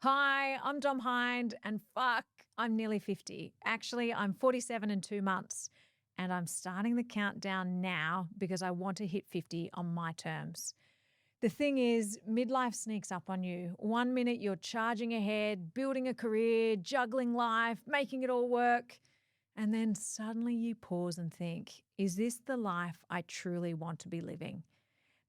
Hi, I'm Dom Hind, and fuck, I'm nearly 50. Actually, I'm 47 in 2 months, and I'm starting the countdown now because I want to hit 50 on my terms. The thing is, midlife sneaks up on you. 1 minute you're charging ahead, building a career, juggling life, making it all work, and then suddenly you pause and think, is this the life I truly want to be living?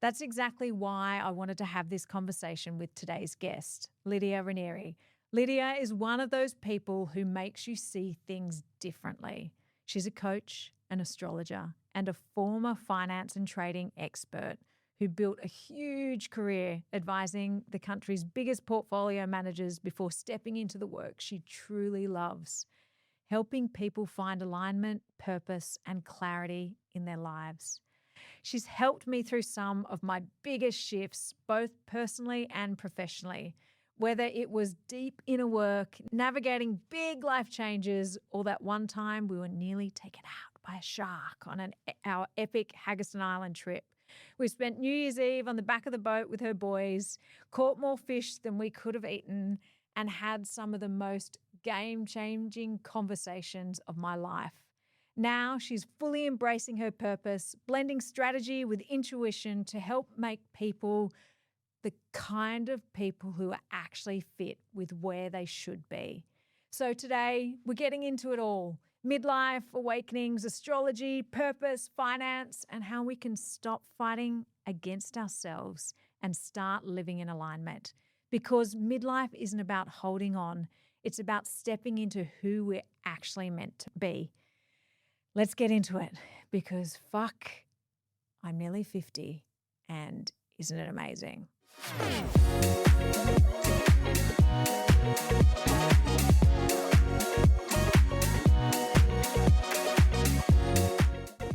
That's exactly why I wanted to have this conversation with today's guest, Lidia Ranieri. Lidia is one of those people who makes you see things differently. She's a coach, an astrologer, and a former finance and trading expert who built a huge career advising the country's biggest portfolio managers before stepping into the work she truly loves, helping people find alignment, purpose, and clarity in their lives. She's helped me through some of my biggest shifts, both personally and professionally, whether it was deep inner work, navigating big life changes, or that one time we were nearly taken out by a shark on our epic Haggerston Island trip. We spent New Year's Eve on the back of the boat with her boys, caught more fish than we could have eaten, and had some of the most game-changing conversations of my life. Now she's fully embracing her purpose, blending strategy with intuition to help make people the kind of people who are actually fit with where they should be. So today we're getting into it all. Midlife, awakenings, astrology, purpose, finance, and how we can stop fighting against ourselves and start living in alignment. Because midlife isn't about holding on, it's about stepping into who we're actually meant to be. Let's get into it because fuck, I'm nearly 50 and isn't it amazing?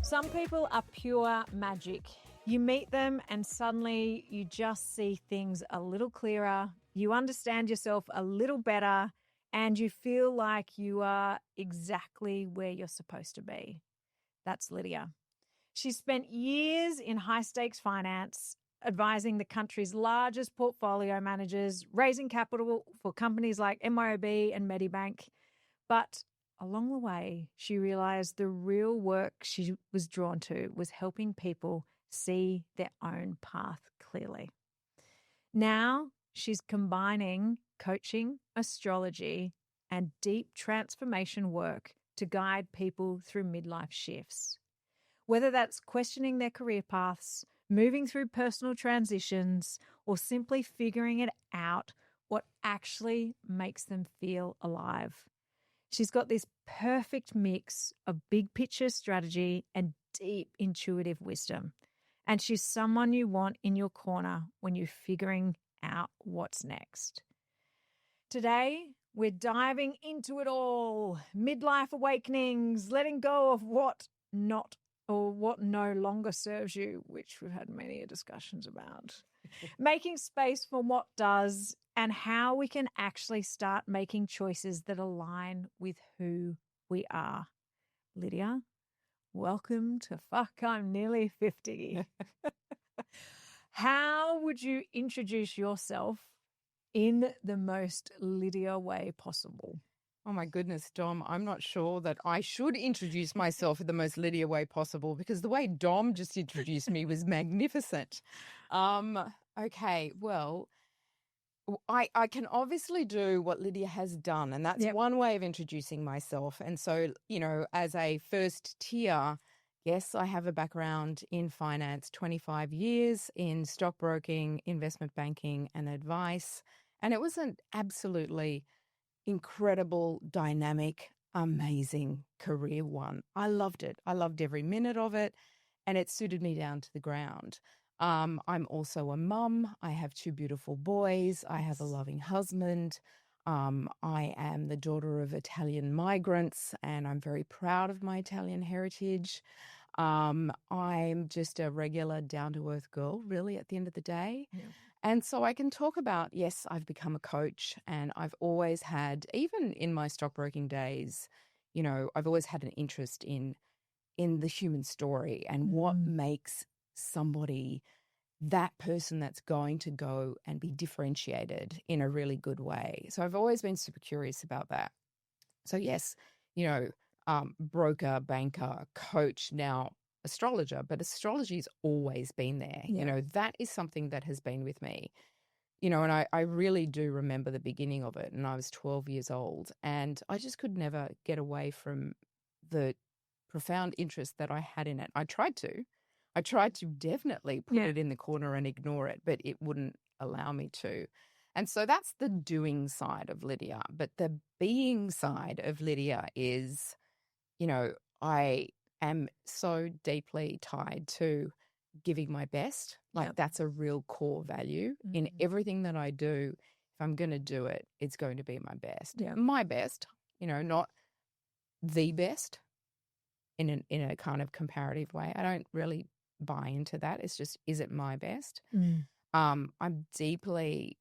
Some people are pure magic. You meet them and suddenly you just see things a little clearer, you understand yourself a little better, and you feel like you are exactly where you're supposed to be. That's Lidia. She spent years in high-stakes finance, advising the country's largest portfolio managers, raising capital for companies like MYOB and Medibank. But along the way, she realised the real work she was drawn to was helping people see their own path clearly. Now she's combining coaching, astrology, and deep transformation work to guide people through midlife shifts. Whether that's questioning their career paths, moving through personal transitions, or simply figuring it out what actually makes them feel alive. She's got this perfect mix of big picture strategy and deep intuitive wisdom. And she's someone you want in your corner when you're figuring out what's next. Today, we're diving into it all. Midlife awakenings, letting go of what no longer serves you, which we've had many discussions about. Making space for what does, and how we can actually start making choices that align with who we are. Lidia, welcome to Fuck, I'm Nearly 50. How would you introduce yourself in the most Lidia way possible? Oh my goodness, Dom, I'm not sure that I should introduce myself in the most Lidia way possible because the way Dom just introduced me was magnificent. Okay, well, I can obviously do what Lidia has done, and that's one way of introducing myself. And so, as a first tier, yes, I have a background in finance, 25 years in stockbroking, investment banking, and advice. And it was an absolutely incredible, dynamic, amazing career one. I loved it. I loved every minute of it, and it suited me down to the ground. I'm also a mum. I have 2 beautiful boys. I have a loving husband. I am the daughter of Italian migrants, and I'm very proud of my Italian heritage. I'm just a regular down-to-earth girl, really, at the end of the day. Yeah. And so I can talk about, yes, I've become a coach, and I've always had, even in my stockbroking days, I've always had an interest in the human story and what makes somebody that person that's going to go and be differentiated in a really good way. So I've always been super curious about that. So yes, broker, banker, coach, now astrologer, but astrology's always been there. Yeah. That is something that has been with me. And I really do remember the beginning of it, and I was 12 years old, and I just could never get away from the profound interest that I had in it. I tried to definitely put it in the corner and ignore it, but it wouldn't allow me to. And so that's the doing side of Lydia. But the being side of Lydia is, I am so deeply tied to giving my best. Like that's a real core value in everything that I do. If I'm going to do it, it's going to be my best. Yeah. My best, not the best in a kind of comparative way. I don't really buy into that. It's just, is it my best? I'm deeply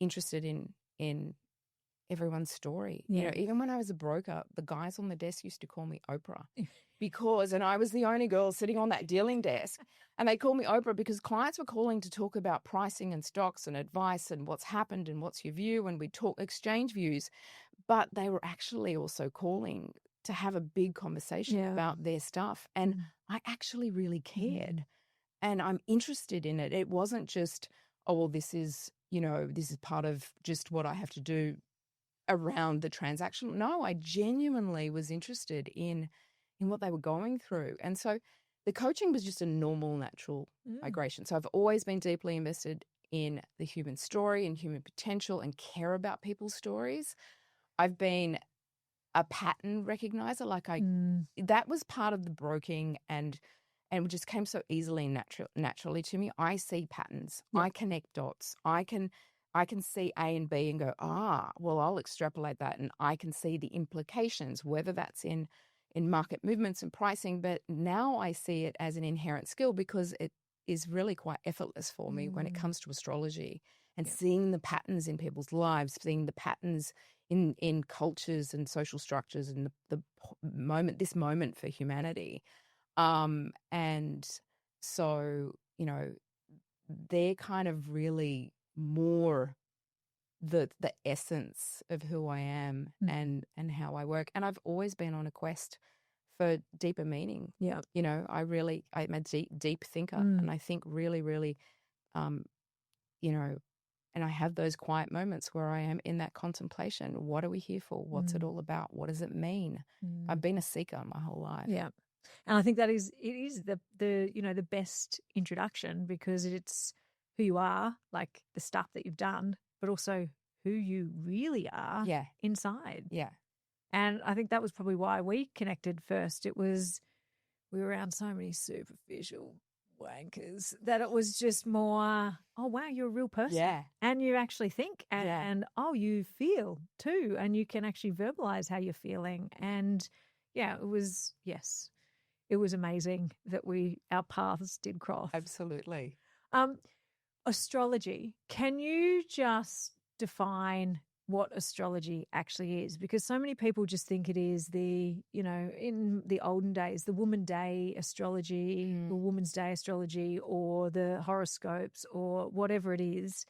interested in everyone's story. Even when I was a broker, the guys on the desk used to call me Oprah and I was the only girl sitting on that dealing desk, and they called me Oprah because clients were calling to talk about pricing and stocks and advice and what's happened and what's your view, and we exchange views, but they were actually also calling to have a big conversation about their stuff. And I actually really cared. And I'm interested in it. It wasn't just, oh, well, this is part of just what I have to do around the transaction. No, I genuinely was interested in what they were going through. And so the coaching was just a normal, natural migration. So I've always been deeply invested in the human story and human potential and care about people's stories. I've been a pattern recognizer. That was part of the broking and it just came so easily and naturally to me. I see patterns. I connect dots. I can see A and B and go, well, I'll extrapolate that, and I can see the implications, whether that's in market movements and pricing. But now I see it as an inherent skill because it is really quite effortless for me when it comes to astrology and seeing the patterns in people's lives, seeing the patterns in cultures and social structures and this moment for humanity. And so, they're kind of really more the essence of who I am and how I work. And I've always been on a quest for deeper meaning. Yeah. I'm a deep thinker, and I think really, really, and I have those quiet moments where I am in that contemplation. What are we here for? What's it all about? What does it mean? I've been a seeker my whole life. Yeah. And I think it is the best introduction because it's who you are, like the stuff that you've done, but also who you really are inside. Yeah. And I think that was probably why we connected first. We were around so many superficial wankers that it was just more, oh, wow, you're a real person. Yeah. And you actually think and oh, you feel too. And you can actually verbalize how you're feeling. And it was amazing that our paths did cross. Absolutely. Astrology. Can you just define what astrology actually is? Because so many people just think it is in the olden days, the Woman Day astrology, or Woman's Day astrology, or the horoscopes, or whatever it is.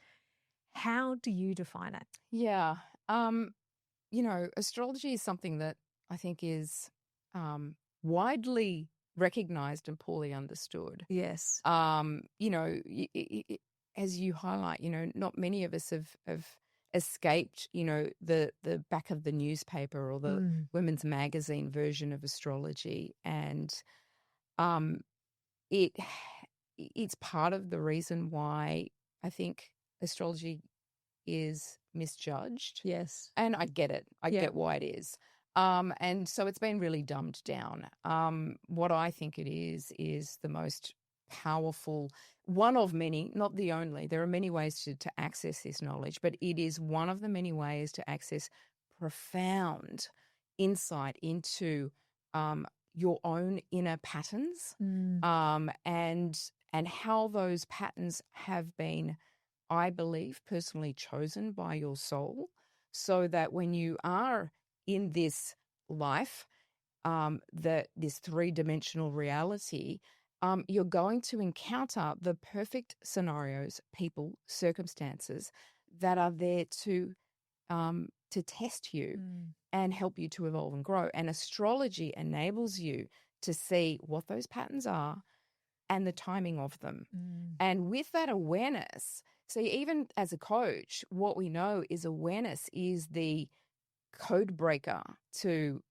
How do you define it? Yeah. Astrology is something that I think is widely recognized and poorly understood. Yes. As you highlight, not many of us have escaped, the back of the newspaper or the women's magazine version of astrology. And it's part of the reason why I think astrology is misjudged. Yes. And I get it. I get why it is. And so it's been really dumbed down. What I think it is the most powerful, one of many, not the only. There are many ways to access this knowledge, but it is one of the many ways to access profound insight into your own inner patterns, and how those patterns have been, I believe, personally chosen by your soul, so that when you are in this life, this three-dimensional reality, you're going to encounter the perfect scenarios, people, circumstances that are there to test you and help you to evolve and grow. And astrology enables you to see what those patterns are and the timing of them. And with that awareness, see, even as a coach, what we know is awareness is the code breaker to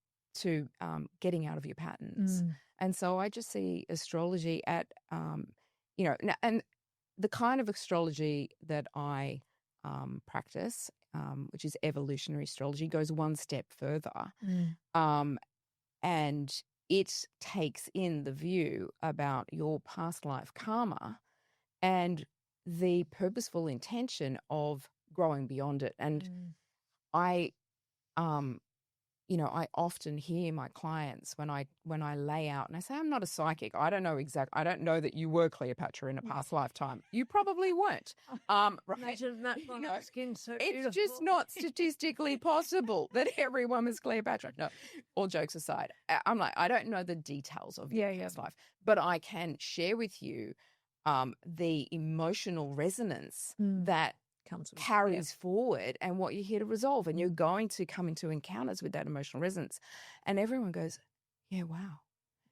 getting out of your patterns. And so I just see astrology at, and the kind of astrology that I practice, which is evolutionary astrology, goes one step further. And it takes in the view about your past life karma and the purposeful intention of growing beyond it. And I I often hear my clients when I lay out and I say, I'm not a psychic. I don't know that you were Cleopatra in a past lifetime. You probably weren't. Right? Imagine that on her skin so it's beautiful. just not statistically possible that everyone was Cleopatra. No, all jokes aside, I'm like, I don't know the details of your past life, but I can share with you the emotional resonance that carries forward and what you're here to resolve. And you're going to come into encounters with that emotional resonance. And everyone goes, yeah, wow,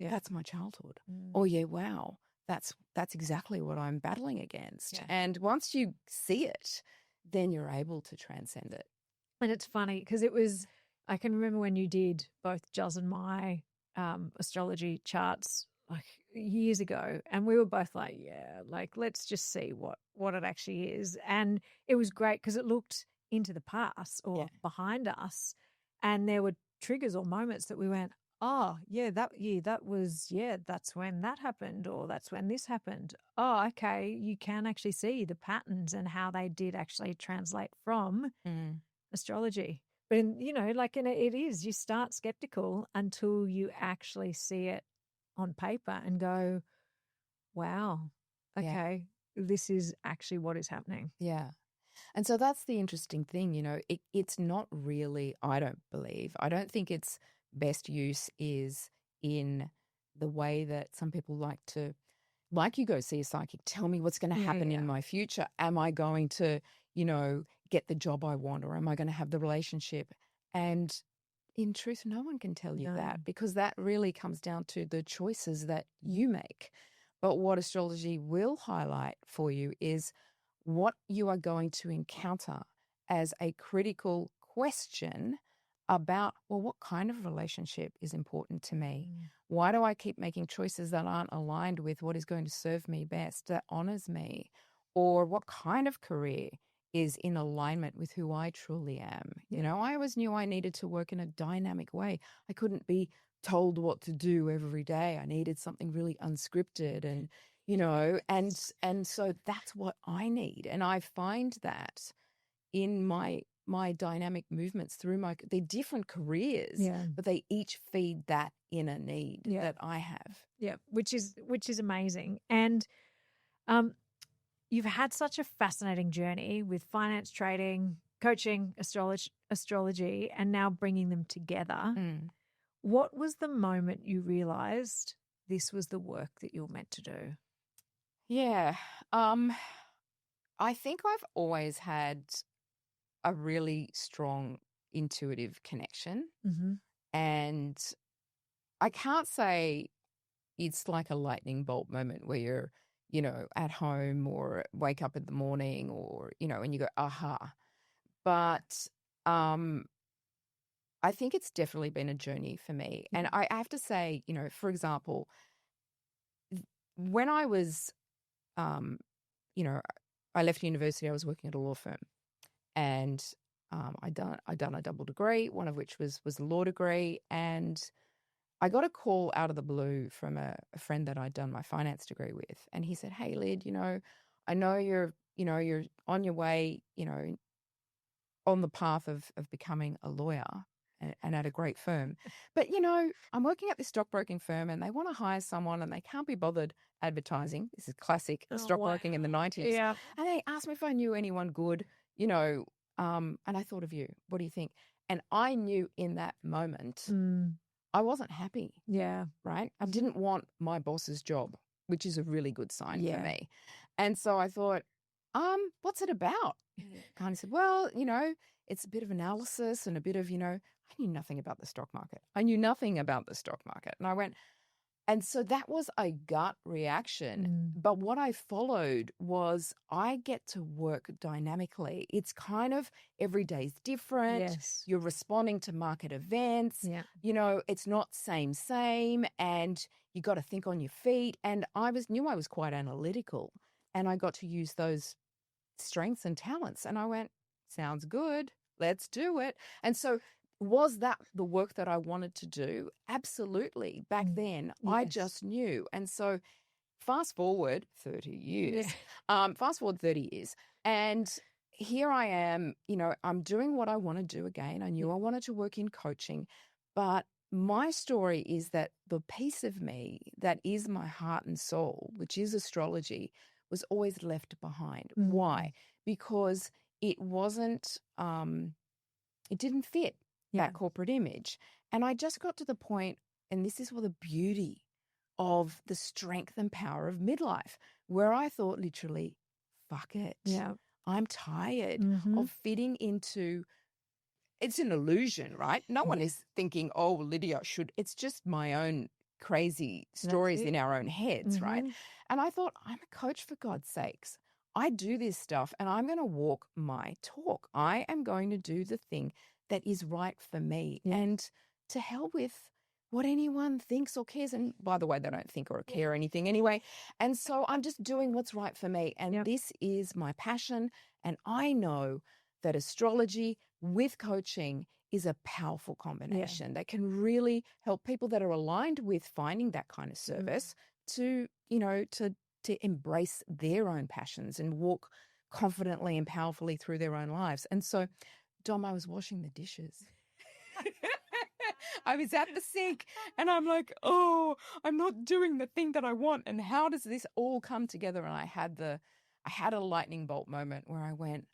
that's my childhood. Or yeah, wow, that's exactly what I'm battling against. Yeah. And once you see it, then you're able to transcend it. And it's funny because I can remember when you did both Juz and my astrology charts like years ago, and we were both like, yeah, like let's just see what it actually is. And it was great because it looked into the past or behind us, and there were triggers or moments that we went, oh yeah, that's when that happened, or that's when this happened. Oh, okay, you can actually see the patterns and how they did actually translate from astrology. But it is, you start skeptical until you actually see it on paper and go, wow, okay, this is actually what is happening. Yeah. And so that's the interesting thing, it's not really, I don't think its best use is in the way that some people like you go see a psychic, tell me what's going to happen in my future. Am I going to, get the job I want, or am I going to have the relationship? And in truth, no one can tell you that, because that really comes down to the choices that you make. But what astrology will highlight for you is what you are going to encounter as a critical question about, well, what kind of relationship is important to me? Why do I keep making choices that aren't aligned with what is going to serve me best, that honors me? Or what kind of career is in alignment with who I truly am? I always knew I needed to work in a dynamic way. I couldn't be told what to do every day. I needed something really unscripted and and so that's what I need. And I find that in my dynamic movements through they're different careers, but they each feed that inner need that I have. Yeah, which is amazing. And you've had such a fascinating journey with finance, trading, coaching, astrology, and now bringing them together. What was the moment you realized this was the work that you were meant to do? Yeah. I think I've always had a really strong intuitive connection. And I can't say it's like a lightning bolt moment where you're, at home or wake up in the morning or, and you go, aha. But I think it's definitely been a journey for me. And I have to say, for example, when I was, I left university, I was working at a law firm, and I'd done a double degree, one of which was a law degree, and I got a call out of the blue from a friend that I'd done my finance degree with, and he said, "Hey, Lid, I know you're on your way, on the path of becoming a lawyer and at a great firm. But, I'm working at this stockbroking firm and they want to hire someone and they can't be bothered advertising." This is classic stockbroking in the 90s. Yeah. And they asked me if I knew anyone good, and I thought of you. What do you think? And I knew in that moment I wasn't happy. Yeah. Right? I didn't want my boss's job. which is a really good sign Yeah. for me. And so I thought, what's it about? Kind of said, well, it's a bit of analysis and a bit of, I knew nothing about the stock market. And I went, and so that was a gut reaction. But what I followed was I get to work dynamically. It's kind of every day's different. Yes. You're responding to market events. Yeah. It's not same, and you got to think on your feet. And knew I was quite analytical, and I got to use those strengths and talents. And I went, sounds good. Let's do it. And so was that the work that I wanted to do? Absolutely. Back then, I just knew. And so fast forward 30 years, and here I am, I'm doing what I want to do again. I knew I wanted to work in coaching, but my story is that the piece of me that is my heart and soul, which is astrology, was always left behind. Why? Because it wasn't, it didn't fit that corporate image. And I just got to the point, and this is what the beauty of the strength and power of midlife, where I thought literally, fuck it. Yeah. I'm tired of fitting into, it's an illusion, right? No one is thinking, oh, Lydia it's just my own crazy stories in our own heads, right? And I thought, I'm a coach, for God's sakes. I do this stuff and I'm going to walk my talk. I am going to do the thing that is right for me. And to hell with what anyone thinks or cares. And by the way, they don't think or care anything anyway. And so I'm just doing what's right for me. And this is my passion. And I know that astrology with coaching is a powerful combination that can really help people that are aligned with finding that kind of service to embrace their own passions and walk confidently and powerfully through their own lives. And so, Dom, I was washing the dishes. I was at the sink and I'm like, oh, I'm not doing the thing that I want. And how does this all come together? And I had a lightning bolt moment where I went,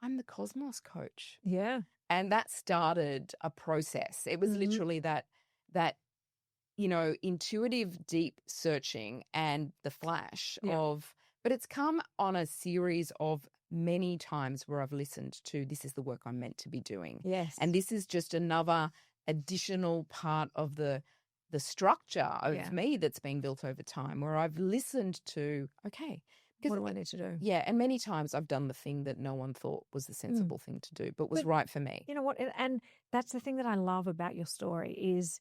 I'm the cosmos coach. Yeah. And that started a process. It was literally that intuitive, deep searching and the flash of, but it's come on a series of many times where I've listened to, this is the work I'm meant to be doing. Yes. And this is just another additional part of the structure of me that's been built over time, where I've listened to, okay, what do I need to do? Yeah. And many times I've done the thing that no one thought was the sensible thing to do, but was right for me. You know what? And that's the thing that I love about your story is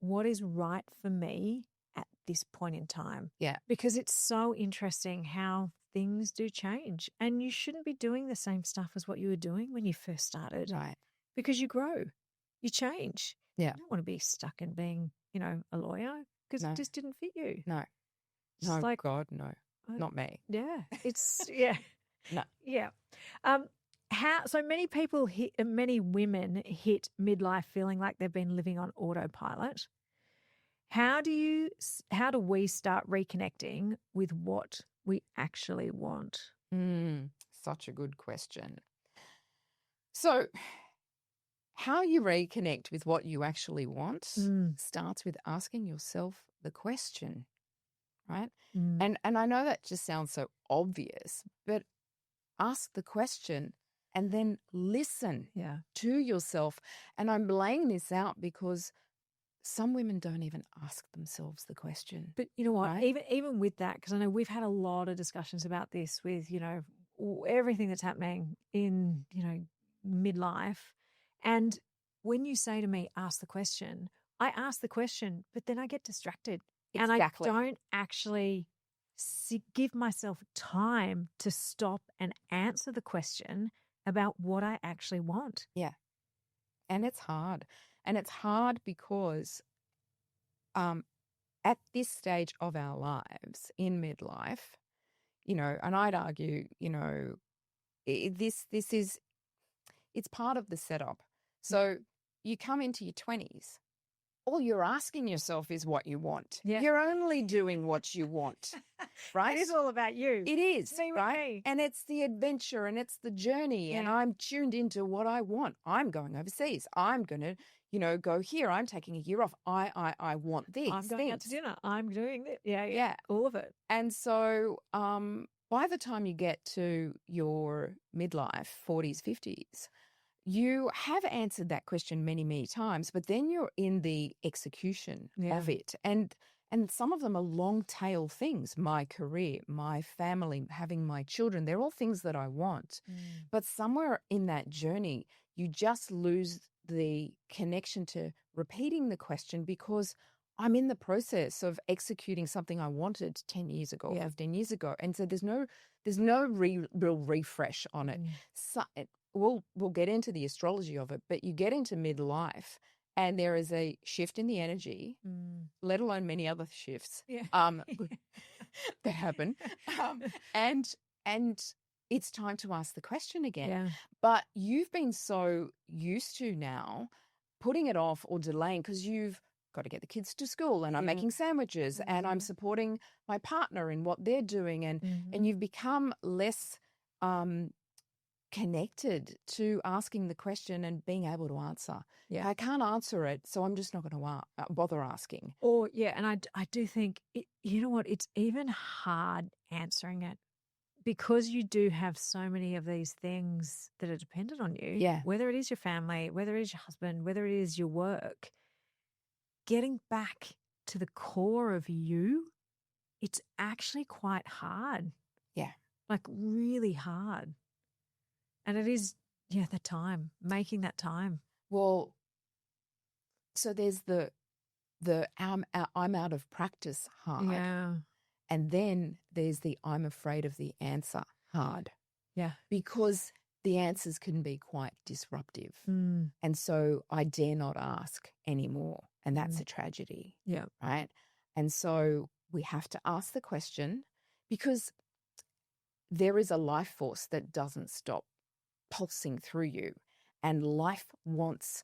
what is right for me at this point in time. Yeah. Because it's so interesting how things do change. And you shouldn't be doing the same stuff as what you were doing when you first started. Right. Because you grow, you change. Yeah. You don't want to be stuck in being, a lawyer because it just didn't fit you. No. It's no, like, God, no. Not me. Yeah. It's, yeah. No. Yeah. So many women hit midlife feeling like they've been living on autopilot. How do we start reconnecting with what we actually want? Such a good question. So how you reconnect with what you actually want starts with asking yourself the question, right? And I know that just sounds so obvious, but ask the question and then listen to yourself. And I'm laying this out because some women don't even ask themselves the question. But you know what? Right? Even with that, because I know we've had a lot of discussions about this with, everything that's happening in, midlife. And when you say to me, ask the question, I ask the question, but then I get distracted. Exactly. And I don't actually give myself time to stop and answer the question about what I actually want. Yeah. And it's hard. And it's hard because at this stage of our lives in midlife, and I'd argue, it's part of the setup. So you come into your 20s all you're asking yourself is what you want. Yeah. You're only doing what you want, right? It is all about you. It is, Me, right? And it's the adventure and it's the journey. And Yeah. I'm tuned into what I want. I'm going overseas. I'm going to, go here. I'm taking a year off. I want these I'm going out to things. dinner. I'm doing it. Yeah. Yeah. All of it. And so by the time you get to your midlife, 40s, 50s, you have answered that question many, many times, but then you're in the execution of it. And some of them are long tail things. My career, my family, having my children, they're all things that I want. But somewhere in that journey, you just lose the connection to repeating the question because I'm in the process of executing something I wanted 10 years ago, 15 years ago. And so there's no real refresh on it. So, we'll get into the astrology of it, but you get into midlife and there is a shift in the energy, let alone many other shifts that happen. And it's time to ask the question again. Yeah. But you've been so used to now putting it off or delaying because you've got to get the kids to school and I'm making sandwiches and I'm supporting my partner in what they're doing. And you've become less connected to asking the question and being able to answer. Yeah. I can't answer it, so I'm just not going to bother asking. Or, and I do think, you know what, it's even hard answering it because you do have so many of these things that are dependent on you. Yeah. Whether it is your family, whether it is your husband, whether it is your work, getting back to the core of you, it's actually quite hard. Yeah. Like really hard. And it is, the time, making that time. Well, so there's the I'm out of practice hard. Yeah. And then there's the I'm afraid of the answer hard. Yeah. Because the answers can be quite disruptive. And so I dare not ask anymore. And that's a tragedy. Yeah. Right. And so we have to ask the question because there is a life force that doesn't stop pulsing through you. And life wants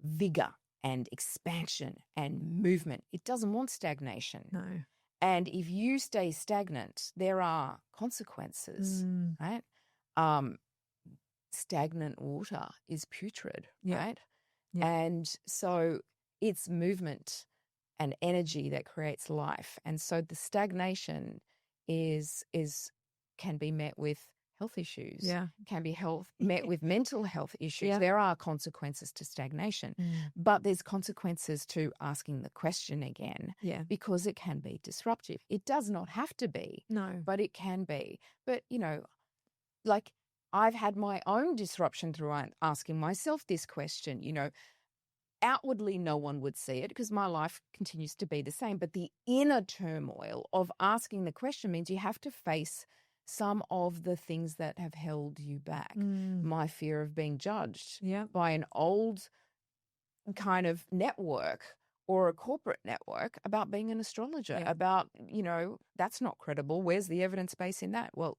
vigor and expansion and movement. It doesn't want stagnation. No. And if you stay stagnant, there are consequences, right? Stagnant water is putrid, right? Yeah. And so it's movement and energy that creates life. And so the stagnation can be met with health issues, can be met with mental health issues. Yeah. There are consequences to stagnation, but there's consequences to asking the question again because it can be disruptive. It does not have to be, but it can be. But, like I've had my own disruption through asking myself this question, outwardly no one would see it because my life continues to be the same, but the inner turmoil of asking the question means you have to face some of the things that have held you back. My fear of being judged by an old kind of network or a corporate network about being an astrologer, about, that's not credible. Where's the evidence base in that? Well,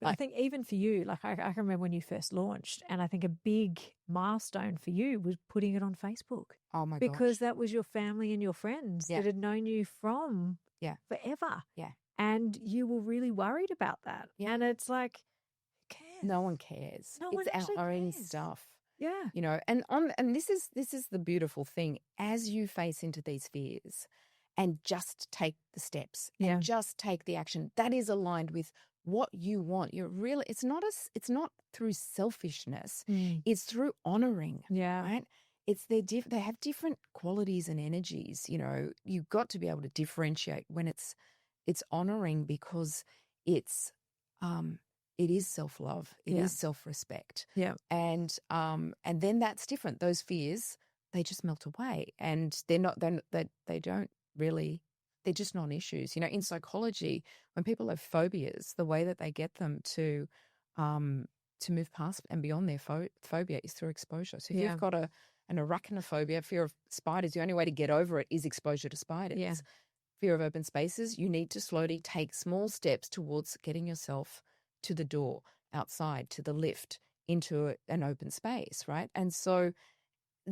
But I think even for you, like I can remember when you first launched, and I think a big milestone for you was putting it on Facebook. Oh my gosh. Because that was your family and your friends that had known you from forever. Yeah. And you were really worried about that. Yeah. And it's like, who cares? No one cares. No one it's our own cares. stuff. Yeah. And this is the beautiful thing. As you face into these fears and just take the steps and just take the action that is aligned with what you want. It's not through selfishness. It's through honoring. Yeah. Right. They have different qualities and energies. You've got to be able to differentiate when it's honoring because it is self-love. It is self-respect. Yeah. And then that's different. Those fears, they just melt away and they're just non-issues. In psychology, when people have phobias, the way that they get them to move past and beyond their phobia is through exposure. So if you've got an arachnophobia, fear of spiders, the only way to get over it is exposure to spiders. Yeah. Fear of open spaces, you need to slowly take small steps towards getting yourself to the door, outside, to the lift, into an open space, right? And so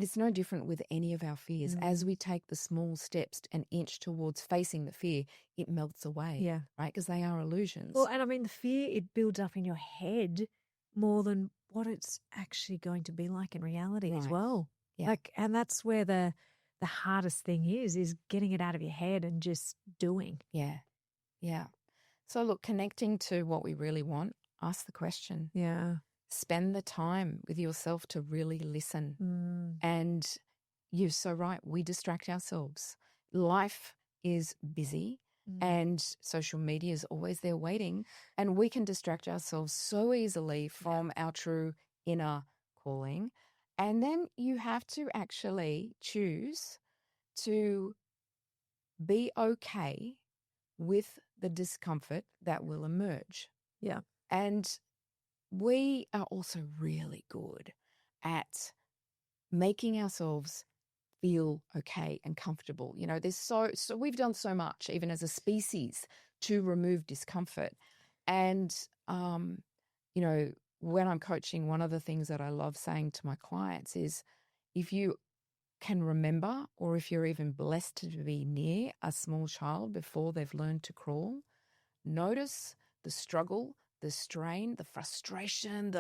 it's no different with any of our fears. As we take the small steps and inch towards facing the fear, it melts away. Yeah. Right? Because they are illusions. Well, and I mean, the fear, it builds up in your head more than what it's actually going to be like in reality as Right. well. Yeah. Like, and that's where the hardest thing is getting it out of your head and just doing. Yeah. Yeah. So look, connecting to what we really want, ask the question. Yeah. Spend the time with yourself to really listen. Mm. And you're so right. We distract ourselves. Life is busy and social media is always there waiting. And we can distract ourselves so easily from our true inner calling. And then you have to actually choose to be okay with the discomfort that will emerge. Yeah. And we are also really good at making ourselves feel okay and comfortable. You know, there's so we've done so much, even as a species, to remove discomfort. And, you know, when I'm coaching, one of the things that I love saying to my clients is, if you can remember, or if you're even blessed to be near a small child before they've learned to crawl, notice the struggle, the strain, the frustration,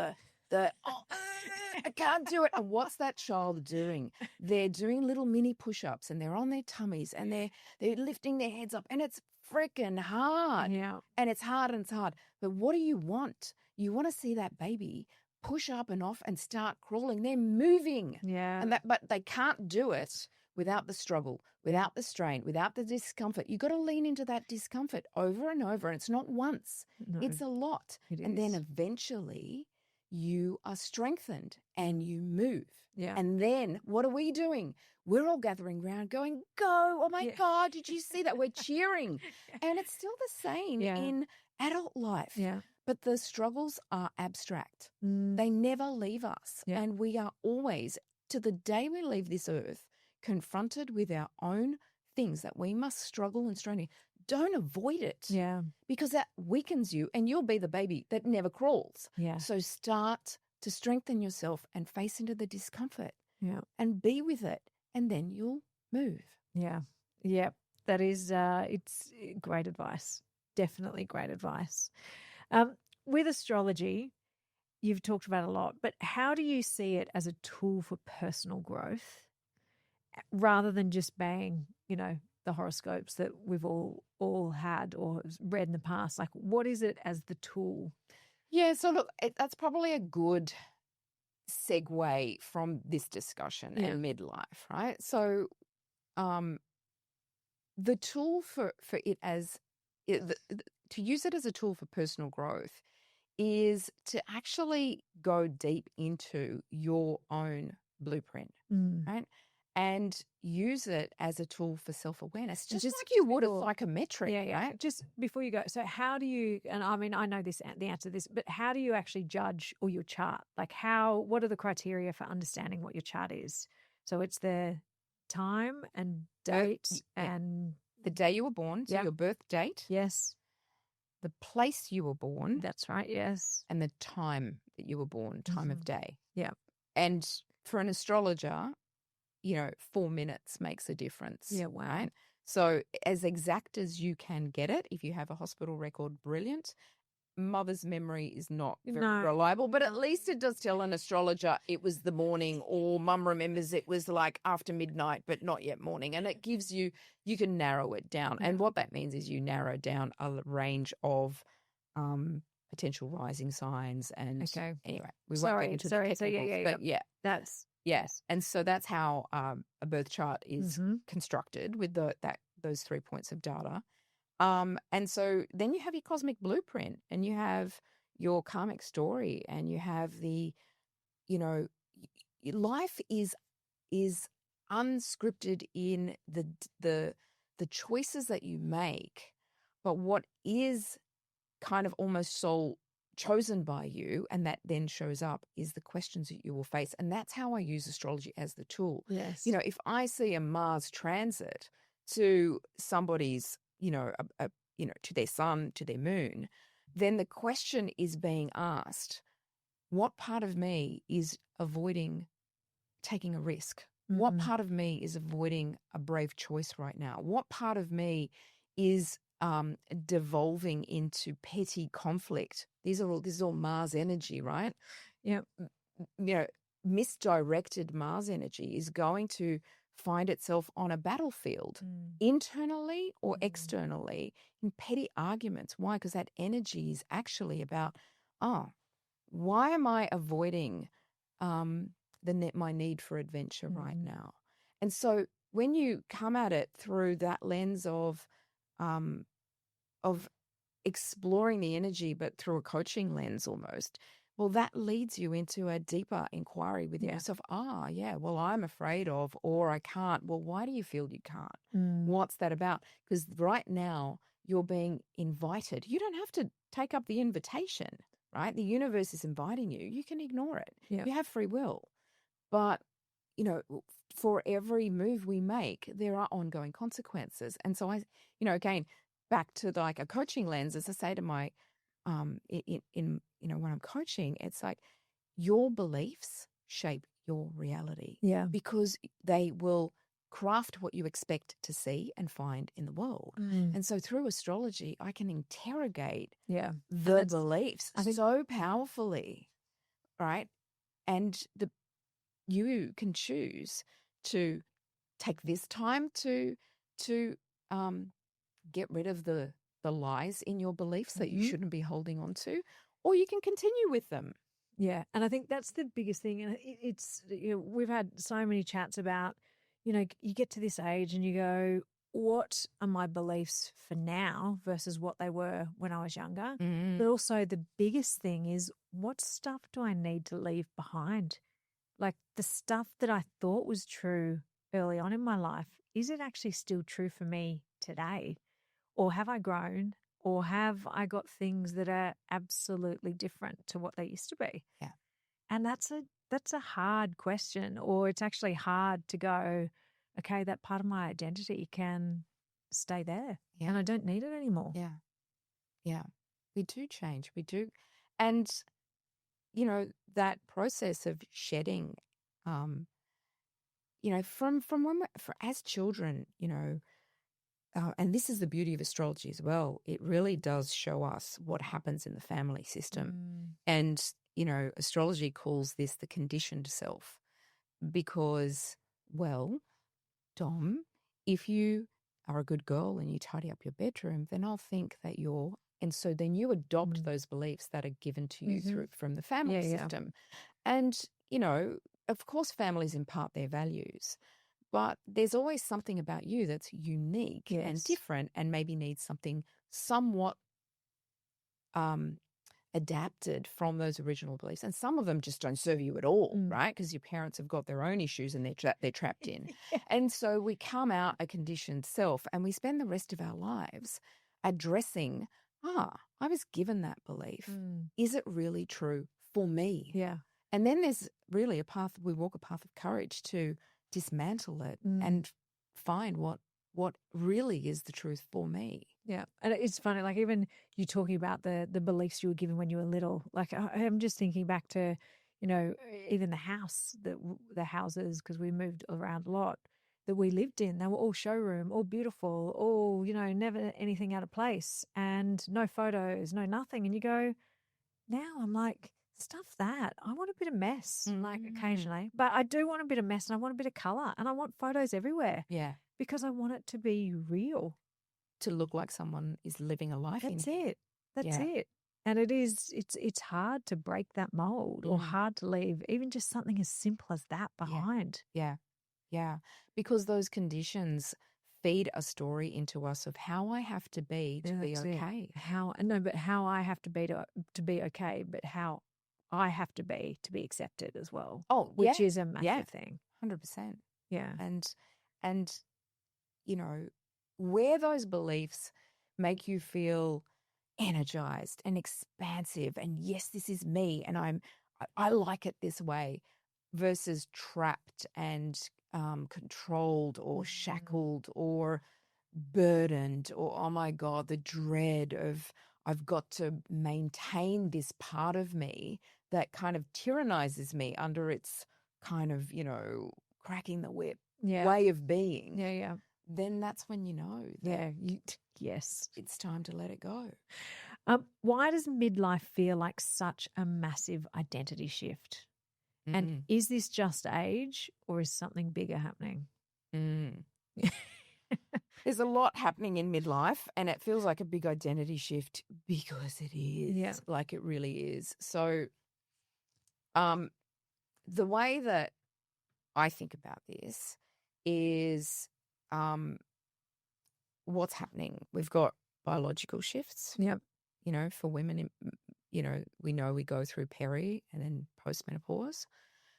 I can't do it. And what's that child doing? They're doing little mini push-ups and they're on their tummies and they're lifting their heads up, and it's freaking hard. Yeah. And it's hard and it's hard. But what do you want? You want to see that baby push up and off and start crawling. They're moving. Yeah. But they can't do it without the struggle, without the strain, without the discomfort. You've got to lean into that discomfort over and over. And it's not once. No, It's a lot. And then eventually you are strengthened and you move. Yeah. And then what are we doing? We're all gathering around going, go. Oh, my God, did you see that? We're cheering. And it's still the same in adult life. Yeah. But the struggles are abstract. They never leave us. Yeah. And we are always, to the day we leave this earth, confronted with our own things that we must struggle and strain in. Don't avoid it. Yeah. Because that weakens you and you'll be the baby that never crawls. Yeah. So start to strengthen yourself and face into the discomfort. Yeah. And be with it. And then you'll move. Yeah. Yeah. That is, it's great advice. Definitely great advice. With astrology, you've talked about a lot, but how do you see it as a tool for personal growth rather than just being, you know, the horoscopes that we've all had or read in the past? Like, what is it as the tool? Yeah, so look, that's probably a good segue from this discussion and midlife, right? So the tool for it as to use it as a tool for personal growth is to actually go deep into your own blueprint, right? And use it as a tool for self-awareness, just like you would a psychometric, right? Just before you go, so how do you, and I mean, I know the answer to this, but how do you actually judge or your chart? Like what are the criteria for understanding what your chart is? So it's the time and date and... The day you were born, so your birth date. Yes. The place you were born. That's right, yes. And the time that you were born, time of day. Yeah. And for an astrologer, 4 minutes makes a difference. Yeah, wow. Right? So as exact as you can get it, if you have a hospital record, brilliant. Mother's memory is not very reliable, but at least it does tell an astrologer it was the morning, or mum remembers it was like after midnight, but not yet morning. And it gives you can narrow it down. Yeah. And what that means is you narrow down a range of potential rising signs. And anyway, we won't get into the technicals, but that's... Yes. And so that's how a birth chart is constructed with those 3 points of data. And so then you have your cosmic blueprint and you have your karmic story and you have life is unscripted in the choices that you make, but what is kind of almost soul chosen by you, and that then shows up, is the questions that you will face. And that's how I use astrology as the tool. Yes. If I see a Mars transit to somebody's, to their sun, to their moon, then the question is being asked, what part of me is avoiding taking a risk? What part of me is avoiding a brave choice right now? What part of me is devolving into petty conflict? This is all Mars energy, right? Yeah. Misdirected Mars energy is going to find itself on a battlefield, internally or externally, in petty arguments. Why? Because that energy is actually about, why am I avoiding my need for adventure right now? And so when you come at it through that lens of exploring the energy, but through a coaching lens almost, well, that leads you into a deeper inquiry within yourself. Well, I'm afraid of, or I can't. Well, why do you feel you can't? What's that about? Because right now you're being invited. You don't have to take up the invitation, right? The universe is inviting you. You can ignore it. You have free will. But, for every move we make, there are ongoing consequences. And so again, back to like a coaching lens, as I say to my, when I'm coaching, it's like your beliefs shape your reality. Yeah. Because they will craft what you expect to see and find in the world. And so through astrology, I can interrogate the beliefs so powerfully, right? And you can choose to take this time to get rid of the lies in your beliefs that you shouldn't be holding on to, or you can continue with them. Yeah. And I think that's the biggest thing. And it's, we've had so many chats about, you get to this age and you go, what are my beliefs for now versus what they were when I was younger? But also the biggest thing is, what stuff do I need to leave behind? Like the stuff that I thought was true early on in my life, is it actually still true for me today? Or have I grown? Or have I got things that are absolutely different to what they used to be? Yeah. And that's a hard question, or it's actually hard to go, okay, that part of my identity can stay there and I don't need it anymore. Yeah. Yeah. We do change. We do. And, that process of shedding, from when as children, and this is the beauty of astrology as well. It really does show us what happens in the family system. And, astrology calls this the conditioned self because, well, Dom, if you are a good girl and you tidy up your bedroom, then I'll think that and so then you adopt those beliefs that are given to you from the family system. And, of course, families impart their values. But there's always something about you that's unique and different and maybe needs something somewhat adapted from those original beliefs. And some of them just don't serve you at all, right? Because your parents have got their own issues and they're trapped in. And so we come out a conditioned self and we spend the rest of our lives addressing, I was given that belief. Is it really true for me? Yeah. And then there's really we walk a path of courage to dismantle it and find what really is the truth for me. Yeah. And it's funny, like even you talking about the beliefs you were given when you were little, like I'm just thinking back to, even the houses, because we moved around a lot, that we lived in, they were all showroom, all beautiful, all, never anything out of place and no photos, no nothing. And you go, now I'm like, stuff that. I want a bit of mess, like occasionally, but I do want a bit of mess and I want a bit of color and I want photos everywhere. Yeah. Because I want it to be real. To look like someone is living a life. That's it. And it's hard to break that mold or hard to leave even just something as simple as that behind. Yeah. Because those conditions feed a story into us of how I have to be to be okay. How I have to be to be okay, but how I have to be accepted as well. Oh, which is a massive thing. 100%. Yeah. And where those beliefs make you feel energized and expansive and yes, this is me and I like it this way, versus trapped and controlled or shackled or burdened or, oh my God, the dread of I've got to maintain this part of me that kind of tyrannizes me under its kind of, cracking the whip Yeah. way of being, Yeah. then that's when you know that Yes. it's time to let it go. Why does midlife feel like such a massive identity shift? And is this just age or is something bigger happening? There's a lot happening in midlife, and it feels like a big identity shift because it is. Yeah. Like it really is. So the way that I think about this is what's happening. We've got biological shifts. Yep. For women, we know we go through peri and then postmenopause.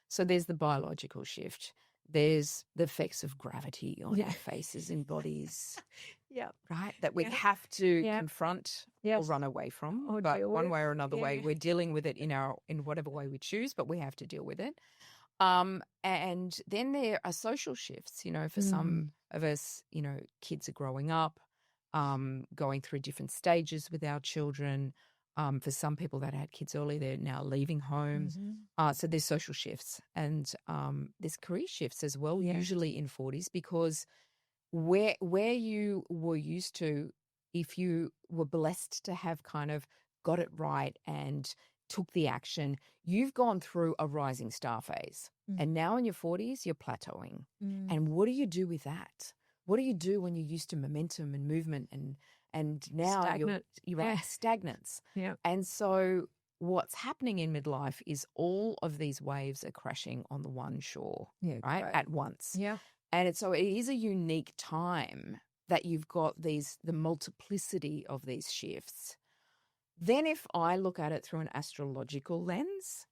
So there's the biological shift. There's the effects of gravity on our faces and bodies. Yeah. Right? That we have to confront or run away from. Or but deal one with. way or another way, we're dealing with it in whatever way we choose, but we have to deal with it. And then there are social shifts, for some of us, kids are growing up, going through different stages with our children. For some people that had kids early, they're now leaving home. So there's social shifts and there's career shifts as well, usually in 40s, because where you were used to, if you were blessed to have kind of got it right and took the action, you've gone through a rising star phase. And now in your 40s, you're plateauing. And what do you do with that? What do you do when you're used to momentum and movement and now Stagnant. you're at stagnance? Yeah. And so what's happening in midlife is all of these waves are crashing on the one shore, right? At once. Yeah. And so it is a unique time that you've got the multiplicity of these shifts. Then if I look at it through an astrological lens,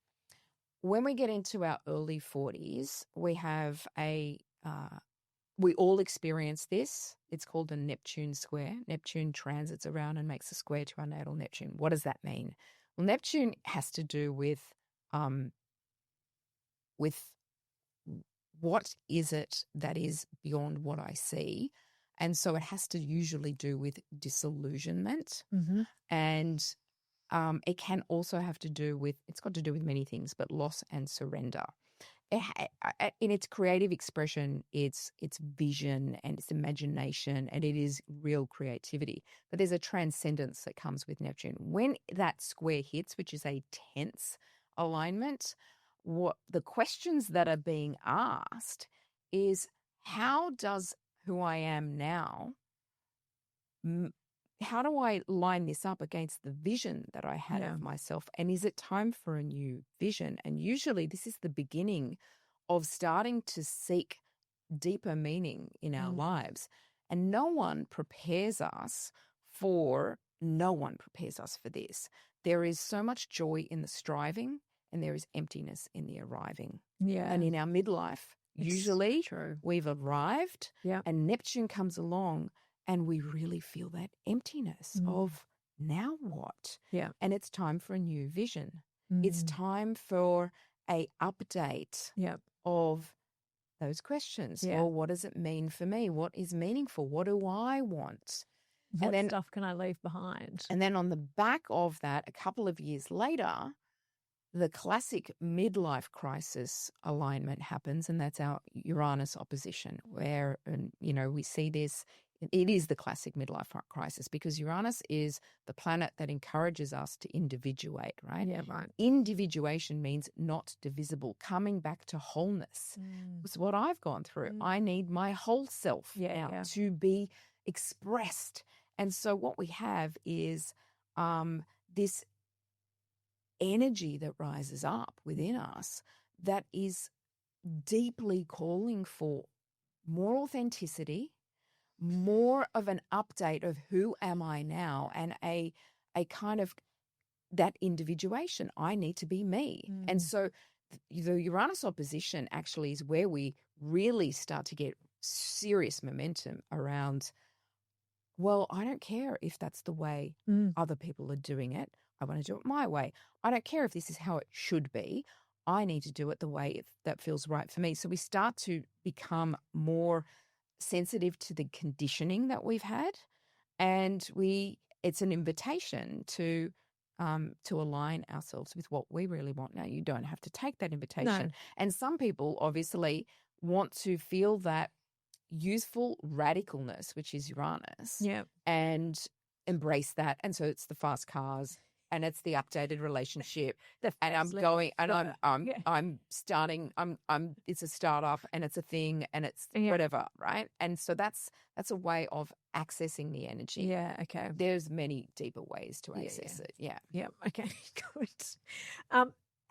when we get into our early 40s, we have we all experience this. It's called a Neptune square. Neptune transits around and makes a square to our natal Neptune. What does that mean? Well, Neptune has to do with what is it that is beyond what I see. And so it has to usually do with disillusionment. And it can also have to do with, it's got to do with many things, but loss and surrender. In its creative expression, it's vision and it's imagination and it is real creativity. But there's a transcendence that comes with Neptune. When that square hits, which is a tense alignment, what the questions that are being asked is, how does who I am now, how do I line this up against the vision that I had of myself? And is it time for a new vision? And usually this is the beginning of starting to seek deeper meaning in our lives. And no one prepares us for this. There is so much joy in the striving and there is emptiness in the arriving. Yeah. And in our midlife, usually we've arrived and Neptune comes along and we really feel that emptiness of now what? Yeah. And it's time for a new vision. It's time for a update of those questions. Yeah. Well, what does it mean for me? What is meaningful? What do I want? What stuff can I leave behind? And then on the back of that, a couple of years later, the classic midlife crisis alignment happens, and that's our Uranus opposition, where, we see this. It is the classic midlife crisis because Uranus is the planet that encourages us to individuate, right? Yeah, right. Individuation means not divisible, coming back to wholeness. It's what I've gone through. I need my whole self now to be expressed. And so what we have is this energy that rises up within us that is deeply calling for more authenticity, more of an update of who am I now, and a kind of that individuation. I need to be me. And so the Uranus opposition actually is where we really start to get serious momentum around, well, I don't care if that's the way other people are doing it. I want to do it my way. I don't care if this is how it should be. I need to do it the way that feels right for me. So we start to become more sensitive to the conditioning that we've had. And it's an invitation to to align ourselves with what we really want. Now, you don't have to take that invitation. No. And some people obviously want to feel that youthful radicalness, which is Uranus, Yeah. and embrace that. And so it's the fast cars and it's the updated relationship. And I'm going and I'm starting, it's a startup and it's a thing and it's whatever, right? And so that's a way of accessing the energy. Yeah, okay. There's many deeper ways to access it. Yeah. Yeah, okay, good.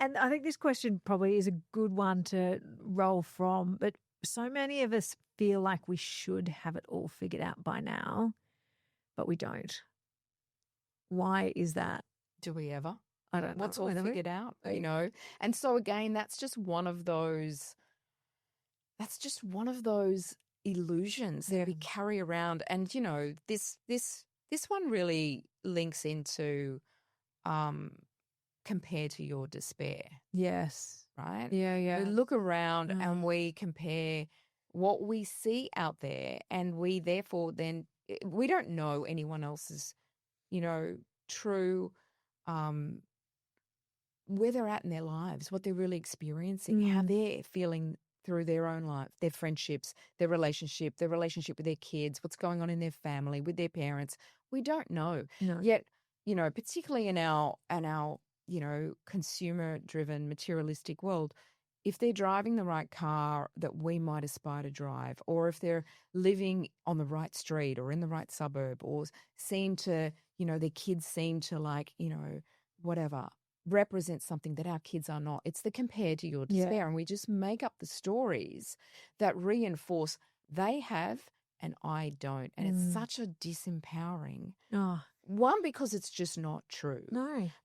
And I think this question probably is a good one to roll from, but so many of us feel like we should have it all figured out by now, but we don't. Why is that? Do we ever? I don't know. What's all figured out, you know? And so again, that's just one of those illusions that we carry around. And, you know, this one really links into compare to your despair. Yes. Right? Yeah. We look around and we compare what we see out there, and we therefore then we don't know anyone else's, you know, true where they're at in their lives, what they're really experiencing, how they're feeling through their own life, their friendships, their relationship with their kids, what's going on in their family, with their parents. We don't know. No. Yet, you know, particularly in our you know, consumer-driven, materialistic world, if they're driving the right car that we might aspire to drive, or if they're living on the right street or in the right suburb, or seem to, you know, their kids seem to like, you know, whatever, represent something that our kids are not. It's the compare to your despair. And we just make up the stories that reinforce they have and I don't. And it's such a disempowering. One, because it's just not true.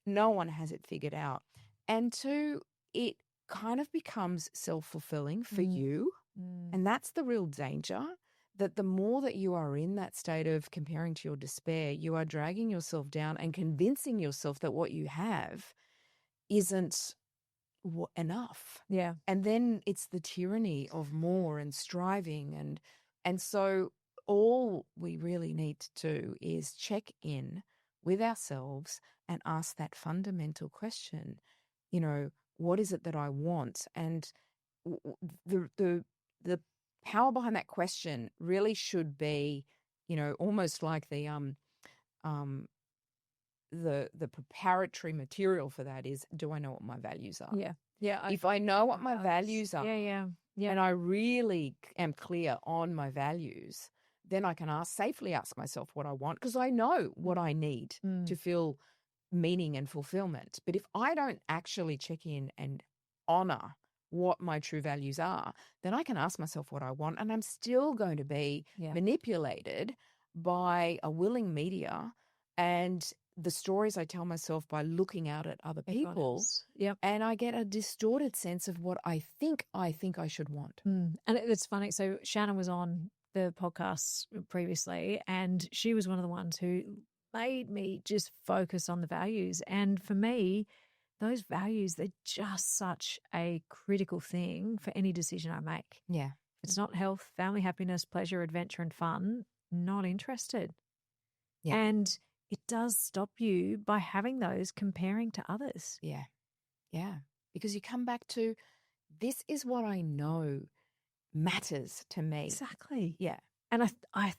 No one has it figured out. And two, it kind of becomes self-fulfilling for you. And that's the real danger, that the more that you are in that state of comparing to your despair, you are dragging yourself down and convincing yourself that what you have isn't enough. Yeah. And then it's the tyranny of more and striving. And so all we really need to do is check in with ourselves and ask that fundamental question, you know, what is it that I want? And the power behind that question really should be, you know, almost like the preparatory material for that is, do I know what my values are? Yeah. If I know what my values are, Yeah. and I really am clear on my values, then I can safely ask myself what I want, because I know what I need to feel meaning and fulfillment. But if I don't actually check in and honor what my true values are, then I can ask myself what I want, and I'm still going to be manipulated by a willing media and the stories I tell myself by looking out at other people. And I get a distorted sense of what I think I should want. And it's funny. So Shannon was on the podcast previously, and she was one of the ones who made me just focus on the values. And for me, those values, they're just such a critical thing for any decision I make. Yeah. It's not health, family, happiness, pleasure, adventure, and fun. Not interested. Yeah. And it does stop you by having those comparing to others. Yeah. Yeah. Because you come back to, this is what I know matters to me. Exactly. Yeah. And I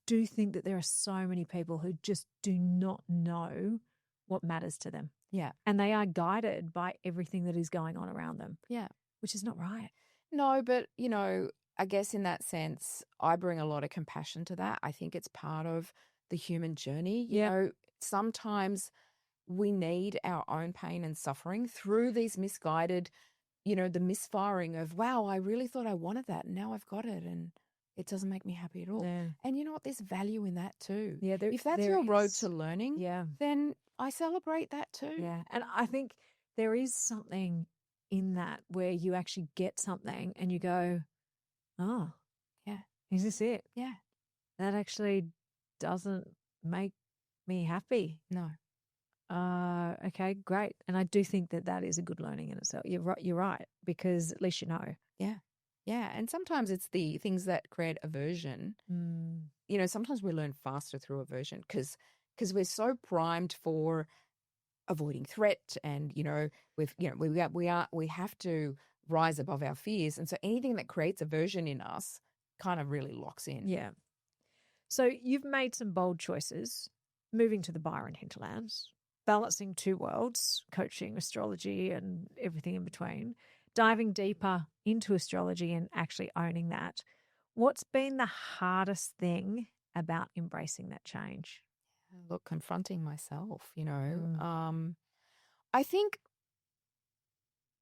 do think that there are so many people who just do not know what matters to them. Yeah. And they are guided by everything that is going on around them. Yeah. Which is not right. No, but, you know, I guess in that sense, I bring a lot of compassion to that. I think it's part of the human journey. You know, sometimes we need our own pain and suffering through these misguided, you know, the misfiring of, wow, I really thought I wanted that and now I've got it and it doesn't make me happy at all. Yeah. And you know what? There's value in that too. Yeah, if that's your road to learning, then I celebrate that too. Yeah. And I think there is something in that where you actually get something and you go, oh, yeah, is this it? Yeah. That actually doesn't make me happy. No. Okay, great. And I do think that that is a good learning in itself. You're right, because at least you know. Yeah. Yeah. And sometimes it's the things that create aversion. You know, sometimes we learn faster through aversion because we're so primed for avoiding threat, and we have to rise above our fears, and so anything that creates aversion in us kind of really locks in. Yeah. So you've made some bold choices, moving to the Byron hinterlands, balancing two worlds, coaching, astrology, and everything in between, diving deeper into astrology and actually owning that. What's been the hardest thing about embracing that change? Look, confronting myself, Mm. I think,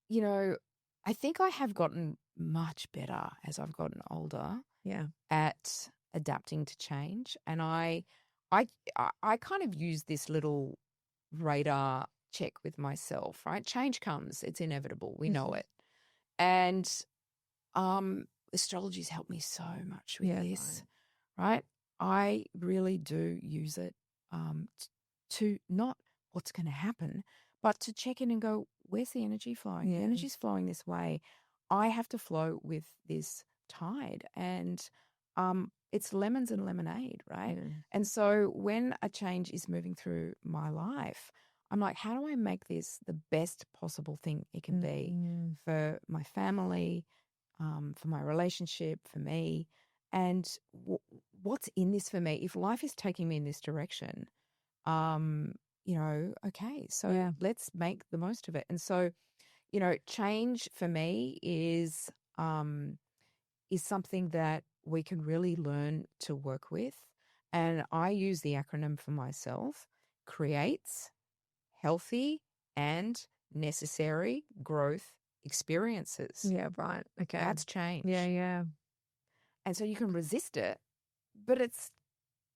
you know, I think I have gotten much better as I've gotten older Yeah. at adapting to change. And I kind of use this little radar check with myself, right? Change comes, it's inevitable. We know it. And astrology's helped me so much with this, right? I really do use it to not what's going to happen, but to check in and go, where's the energy flowing? Yeah. The energy's flowing this way. I have to flow with this tide, and it's lemons and lemonade, right? Yeah. And so when a change is moving through my life, I'm like, how do I make this the best possible thing it can be for my family, for my relationship, for me? And what's in this for me? If life is taking me in this direction, okay, so let's make the most of it. And so, change for me is something that we can really learn to work with. And I use the acronym for myself: creates healthy and necessary growth experiences. Yeah, right. Okay. That's change. Yeah. And so you can resist it, but it's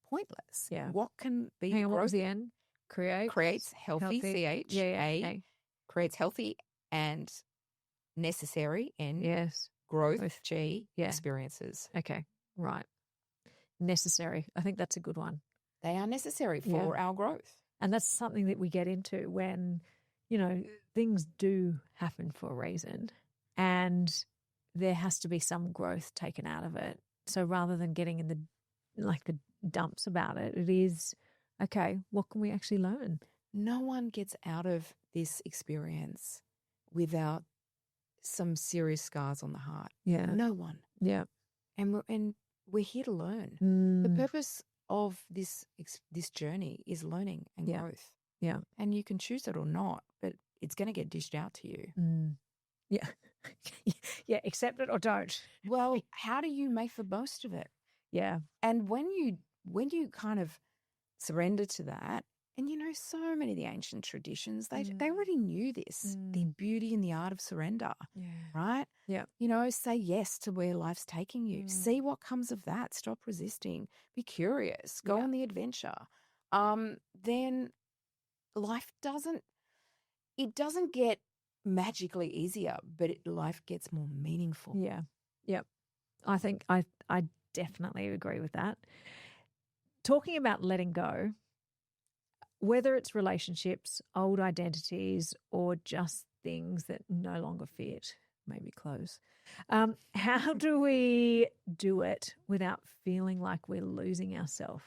pointless. Yeah. What can be Hang on, what was growth? the end? Creates healthy, CH, A. creates healthy and necessary, N, Yes. growth, G, experiences. Okay. Right. Necessary. I think that's a good one. They are necessary for our growth. And that's something that we get into when, things do happen for a reason and there has to be some growth taken out of it. So rather than getting in the dumps about it, it is, okay, what can we actually learn? No one gets out of this experience without some serious scars on the heart. Yeah. No one. Yeah. And we're here to learn. The purpose of this journey is learning and growth. Yeah. And you can choose it or not, but it's going to get dished out to you. Yeah. Yeah, accept it or don't. Well, how do you make the most of it? Yeah. And when you kind of surrender to that, and so many of the ancient traditions, they already knew this, the beauty and the art of surrender, right? Yeah. Say yes to where life's taking you. See what comes of that. Stop resisting. Be curious. Go on the adventure. Then life doesn't get magically easier, but life gets more meaningful. Yeah. Yep. I think I definitely agree with that. Talking about letting go, whether it's relationships, old identities, or just things that no longer fit, maybe clothes, how do we do it without feeling like we're losing ourselves?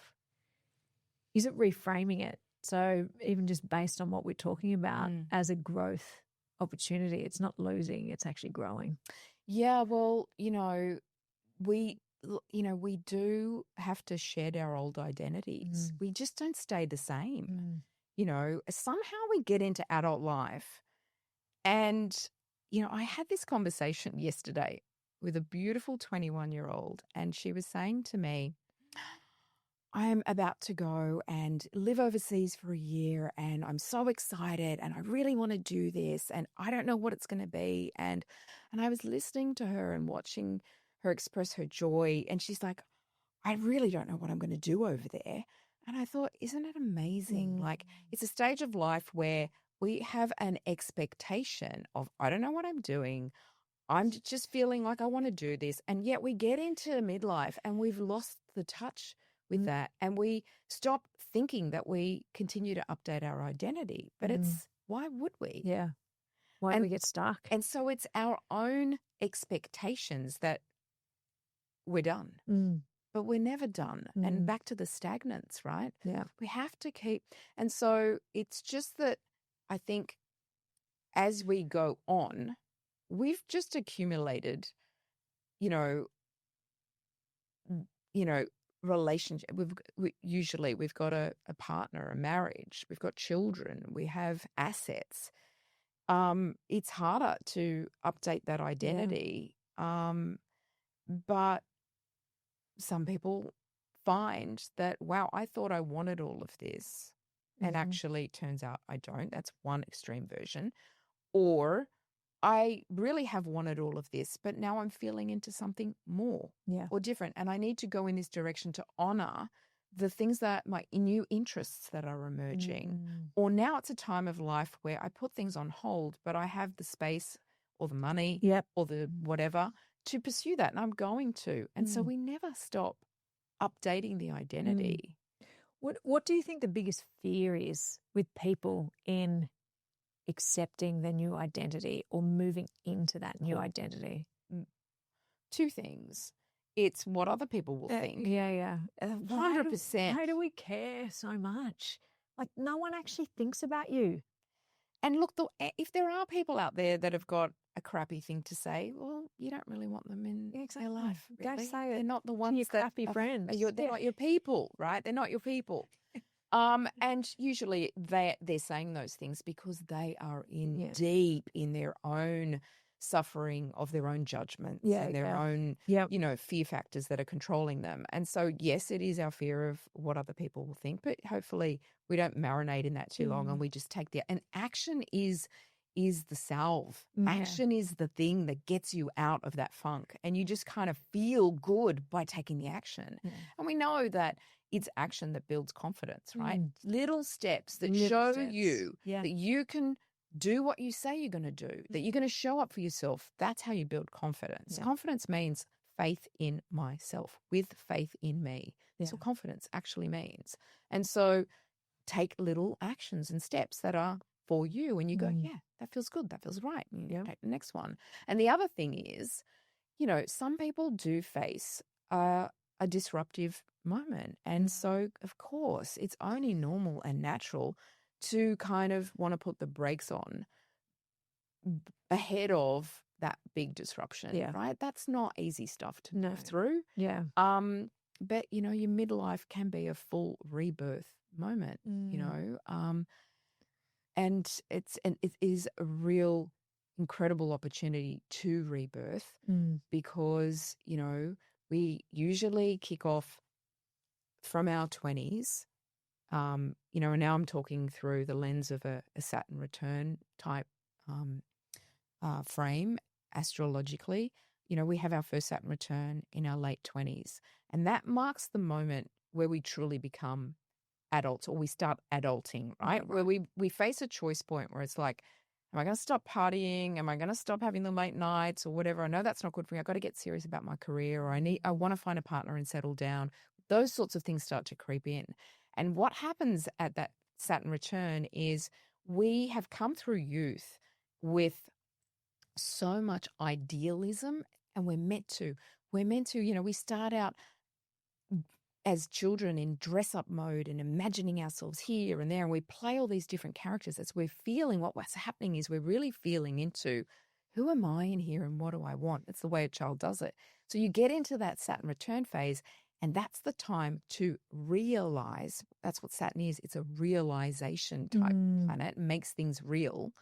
Is it reframing it? So even just based on what we're talking about as a growth opportunity, it's not losing, it's actually growing. Yeah, well, we do have to shed our old identities. We just don't stay the same. Somehow we get into adult life. And, I had this conversation yesterday with a beautiful 21-year-old, and she was saying to me, I'm about to go and live overseas for a year, and I'm so excited, and I really want to do this, and I don't know what it's going to be. And I was listening to her and watching her express her joy, and she's like, I really don't know what I'm going to do over there. And I thought, isn't it amazing? Like, it's a stage of life where we have an expectation of, I don't know what I'm doing. I'm just feeling like I want to do this. And yet we get into midlife and we've lost the touch with that. And we stop thinking that we continue to update our identity. But it's, why would we? Yeah. Why do we get stuck? And so it's our own expectations that we're done. But we're never done. And back to the stagnance, right? Yeah. We have to keep. And so it's just that I think as we go on, we've just accumulated, you know, relationship. Usually we've got a partner, a marriage, we've got children, we have assets. It's harder to update that identity. But some people find that, wow, I thought I wanted all of this. And actually it turns out I don't. That's one extreme version. Or I really have wanted all of this, but now I'm feeling into something more or different. And I need to go in this direction to honor the things that my new interests that are emerging. Or now it's a time of life where I put things on hold, but I have the space or the money or the whatever to pursue that. And I'm going to. And so we never stop updating the identity. What do you think the biggest fear is with people in accepting their new identity or moving into that new identity? Two things. It's what other people will think. 100%. Why do we care so much? Like, no one actually thinks about you. And look, if there are people out there that have got a crappy thing to say, well, you don't really want them in their life. Really. Don't say it. They're not the ones your crappy friends. They're not your people, right? They're not your people. And usually they're saying those things because they are in deep in their own suffering of their own judgments and their own, fear factors that are controlling them. And so, yes, it is our fear of what other people will think, but hopefully we don't marinate in that too long and we just take and action is the salve. Action is the thing that gets you out of that funk, and you just kind of feel good by taking the action. And we know that it's action that builds confidence, right? Little steps that show you that you can do what you say you're going to do, that you're going to show up for yourself. That's how you build confidence. Confidence means faith in myself with faith in me. That's what confidence actually means. And so take little actions and steps that are for you, and you go, that feels good, that feels right, and you take the next one. And the other thing is, some people do face a disruptive moment. And so, of course, it's only normal and natural to kind of want to put the brakes on ahead of that big disruption, right? That's not easy stuff to move through. But, your midlife can be a full rebirth moment, and it is a real incredible opportunity to rebirth because, we usually kick off from our 20s, and now I'm talking through the lens of a Saturn return type frame astrologically. We have our first Saturn return in our late 20s, and that marks the moment where we truly become adults, or we start adulting, right? Where we face a choice point where it's like, am I going to stop partying? Am I going to stop having the late nights or whatever? I know that's not good for me. I've got to get serious about my career, or I want to find a partner and settle down. Those sorts of things start to creep in. And what happens at that Saturn return is we have come through youth with so much idealism, and we're meant to, we start out as children in dress-up mode and imagining ourselves here and there, and we play all these different characters as we're feeling. What's happening is we're really feeling into, who am I in here and what do I want? That's the way a child does it. So you get into that Saturn return phase, and that's the time to realize. That's what Saturn is. It's a realization type planet. It makes things real.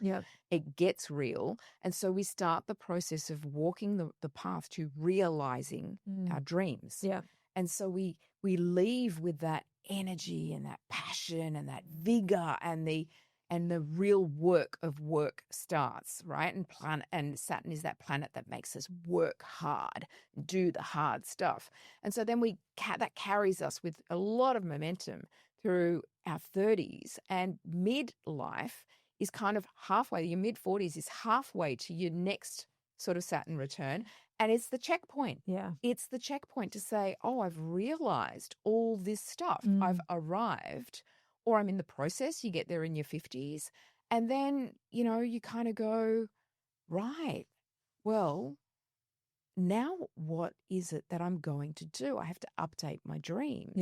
It gets real. And so we start the process of walking the path to realizing our dreams. And so we leave with that energy and that passion and that vigor, and the real work of work starts, right? And Saturn is that planet that makes us work hard, do the hard stuff. And so then that carries us with a lot of momentum through our 30s, and midlife is kind of halfway. Your mid-40s is halfway to your next sort of Saturn return. And it's the checkpoint. It's the checkpoint to say, oh, I've realized all this stuff. I've arrived, or I'm in the process. You get there in your 50s. And then, you kind of go, right, well, now what is it that I'm going to do? I have to update my dreams.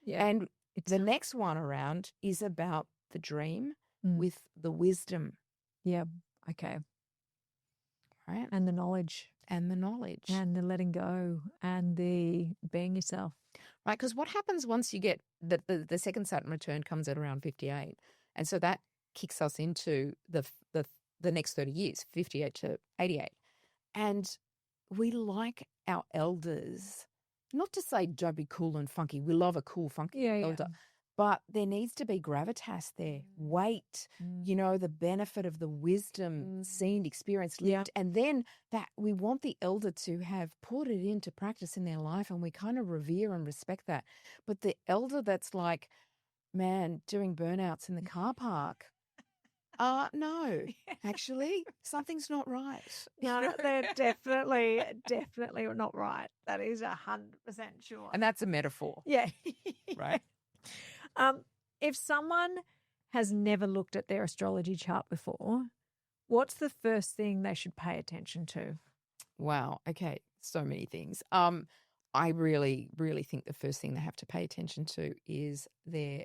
And the next one around is about the dream with the wisdom, Yeah. Okay. right? And the knowledge. And the knowledge. And the letting go and the being yourself. Right, because what happens once you get the second Saturn return comes at around 58, and so that kicks us into the next 30 years, 58 to 88, and we like our elders, not to say don't be cool and funky. We love a cool, funky elder, but there needs to be gravitas there, weight, the benefit of the wisdom seen, experienced, lived. And then that we want the elder to have put it into practice in their life, and we kind of revere and respect that. But the elder that's like, man, doing burnouts in the car park, no, actually, something's not right. No, they're definitely not right. That is 100% sure. And that's a metaphor. Yeah. Right? If someone has never looked at their astrology chart before, what's the first thing they should pay attention to? Wow. Okay. So many things. I really, really think the first thing they have to pay attention to is their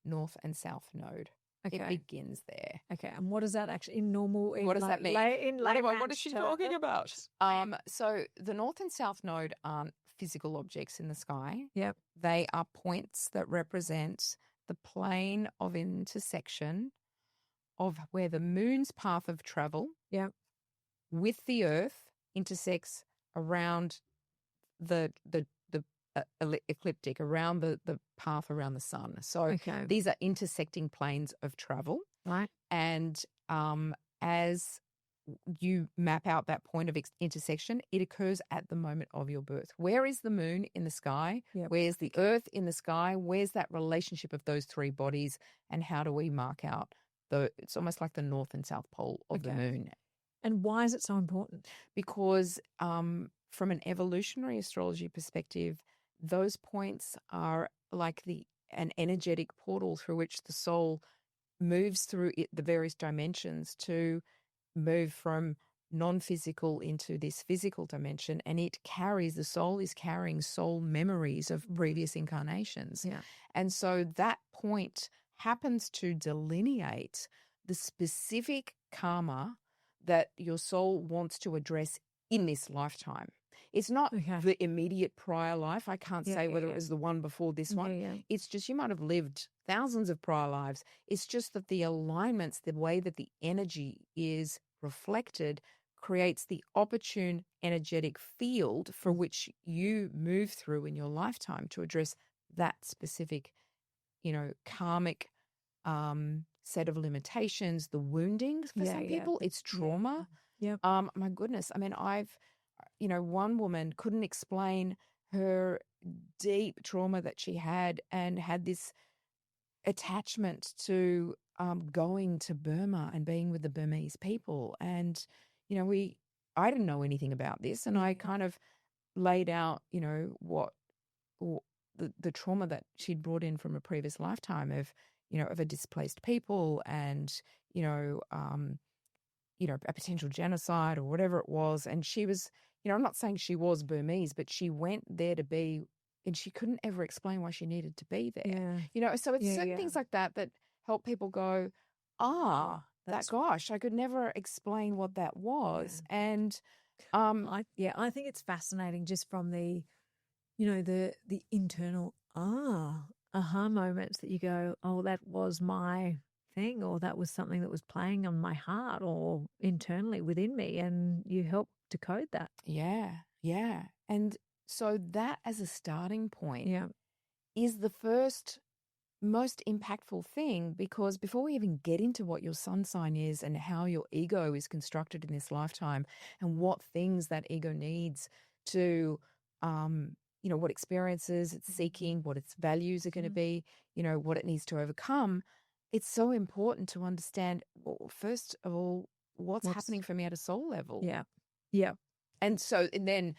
north and south node. Okay. It begins there. Okay. And what does that actually in normal? What does that mean? What is she talking about? So the north and south node aren't physical objects in the sky. Yep. They are points that represent the plane of intersection of where the moon's path of travel with the earth intersects around the ecliptic, around the path around the sun. So these are intersecting planes of travel. Right. And as you map out that point of intersection, it occurs at the moment of your birth. Where is the moon in the sky? Yep. Where's the earth in the sky? Where's that relationship of those three bodies? And how do we mark out it's almost like the north and south pole of the moon. And why is it so important? Because from an evolutionary astrology perspective, those points are like an energetic portal through which the soul moves through the various dimensions to move from non-physical into this physical dimension, and the soul is carrying soul memories of previous incarnations. Yeah. And so that point happens to delineate the specific karma that your soul wants to address in this lifetime. It's not the immediate prior life. I can't say whether it was the one before this one. Yeah. It's just you might have lived thousands of prior lives. It's just that the alignments, the way that the energy is reflected, creates the opportune energetic field for which you move through in your lifetime to address that specific, karmic set of limitations, the wounding for some people. It's trauma. Yeah. My goodness. I mean, one woman couldn't explain her deep trauma that she had and had this attachment to going to Burma and being with the Burmese people. And, I didn't know anything about this. And I kind of laid out, the trauma that she'd brought in from a previous lifetime of a displaced people and, a potential genocide or whatever it was. And she was, I'm not saying she was Burmese, but she went there to be, and she couldn't ever explain why she needed to be there. Yeah. So it's certain things like that help people go, gosh, I could never explain what that was. Yeah. And I think it's fascinating just from the, the internal aha moments that you go, oh, that was my thing, or that was something that was playing on my heart or internally within me, and you help decode that. Yeah. And so that as a starting point Yeah. is the first most impactful thing, because before we even get into what your sun sign is and how your ego is constructed in this lifetime and what things that ego needs to, what experiences it's seeking, what its values are going to be, what it needs to overcome, it's so important to understand, well, first of all, what's happening for me at a soul level. Yeah. And then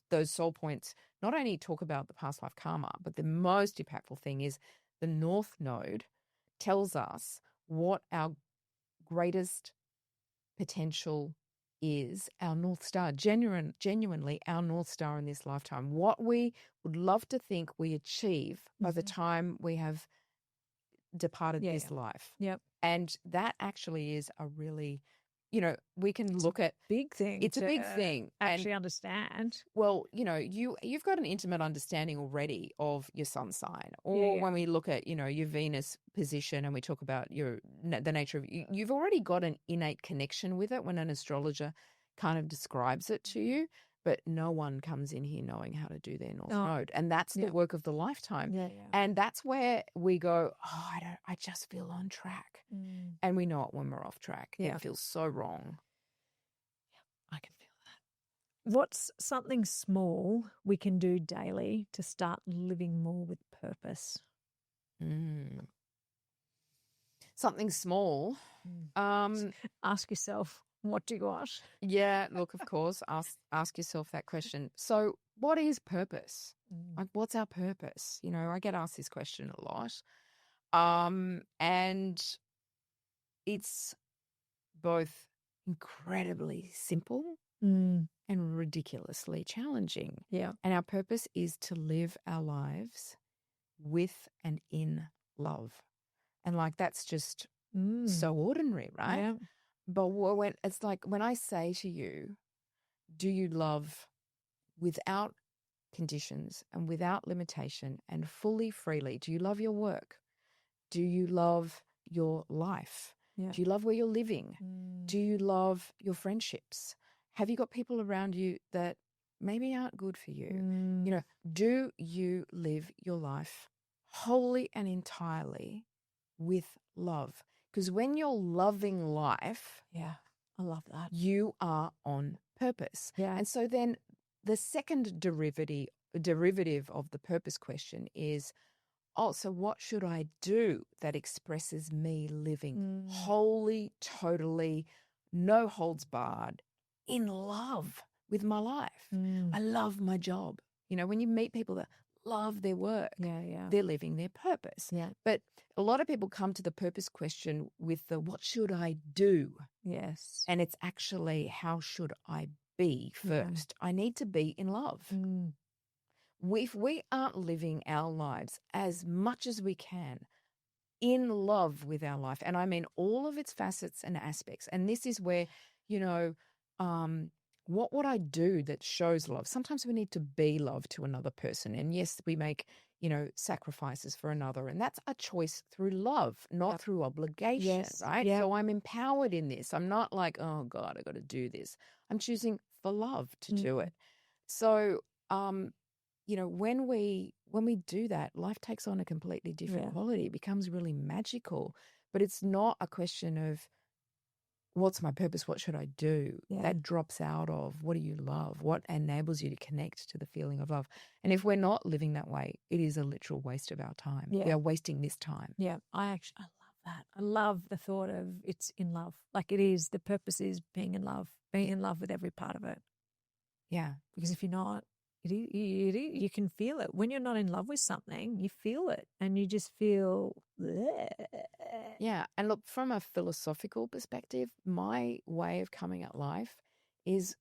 those soul points not only talk about the past life karma, but the most impactful thing is the North Node tells us what our greatest potential is, our North Star, genuinely our North Star in this lifetime, what we would love to think we achieve by the time we have departed Yeah, this yeah. life. Yep. And that actually is a really, we can look at, Big thing. it's a to big thing. actually And understand. well, you've got an intimate understanding already of your sun sign, Yeah, or yeah. when we look at, your Venus position and we talk about the nature of you've already got an innate connection with it when an astrologer kind of describes it to you, but no one comes in here knowing how to do their North Oh, Node. And that's the yeah. work of the lifetime. Yeah, yeah. And that's where we go, oh, I just feel on track. Mm. And we know it when we're off track. Yeah. It feels so wrong. I can feel that. What's something small we can do daily to start living more with purpose? Something small. Ask yourself, what do you want? Yeah, look, of course, ask yourself that question. So, what is purpose? Like, what's our purpose? I get asked this question a lot. And it's both incredibly simple Mm. and ridiculously challenging. Yeah. And our purpose is to live our lives with and in love. And that's just so ordinary, right? Yeah. But when it's like when I say to you, do you love without conditions and without limitation and fully freely? Do you love your work? Do you love your life? Yeah. Do you love where you're living? Do you love your friendships? Have you got people around you that maybe aren't good for you? Do you live your life wholly and entirely with love? Because when you're loving life, Yeah. I love that. you are on purpose. Yeah. And so then the second derivative of the purpose question is, so what should I do that expresses me living wholly, totally, no holds barred, in love with my life? I love my job. When you meet people that love their work, they're living their purpose. Yeah. But a lot of people come to the purpose question with the what should I do? Yes. And it's actually how should I be first? I need to be in love. If we aren't living our lives as much as we can in love with our life, and I mean all of its facets and aspects, and this is where, what would I do that shows love? Sometimes we need to be love to another person. And yes, we make, sacrifices for another. And that's a choice through love, not through obligation, right? Yep. So I'm empowered in this. I'm not like, oh God, I got to do this. I'm choosing for love to do it. So, when we do that, life takes on a completely different quality. It becomes really magical. But it's not a question of what's my purpose, what should I do? That drops out of what do you love? What enables you to connect to the feeling of love? And if we're not living that way, it is a literal waste of our time. Yeah. We are wasting this time. Yeah. I love that. I love the thought of it's in love. Like it is, the purpose is being in love with every part of it. Yeah. Because if you're not, you can feel it. When you're not in love with something, you feel it and you just feel. Bleh. Yeah. And look, from a philosophical perspective, my way of coming at life is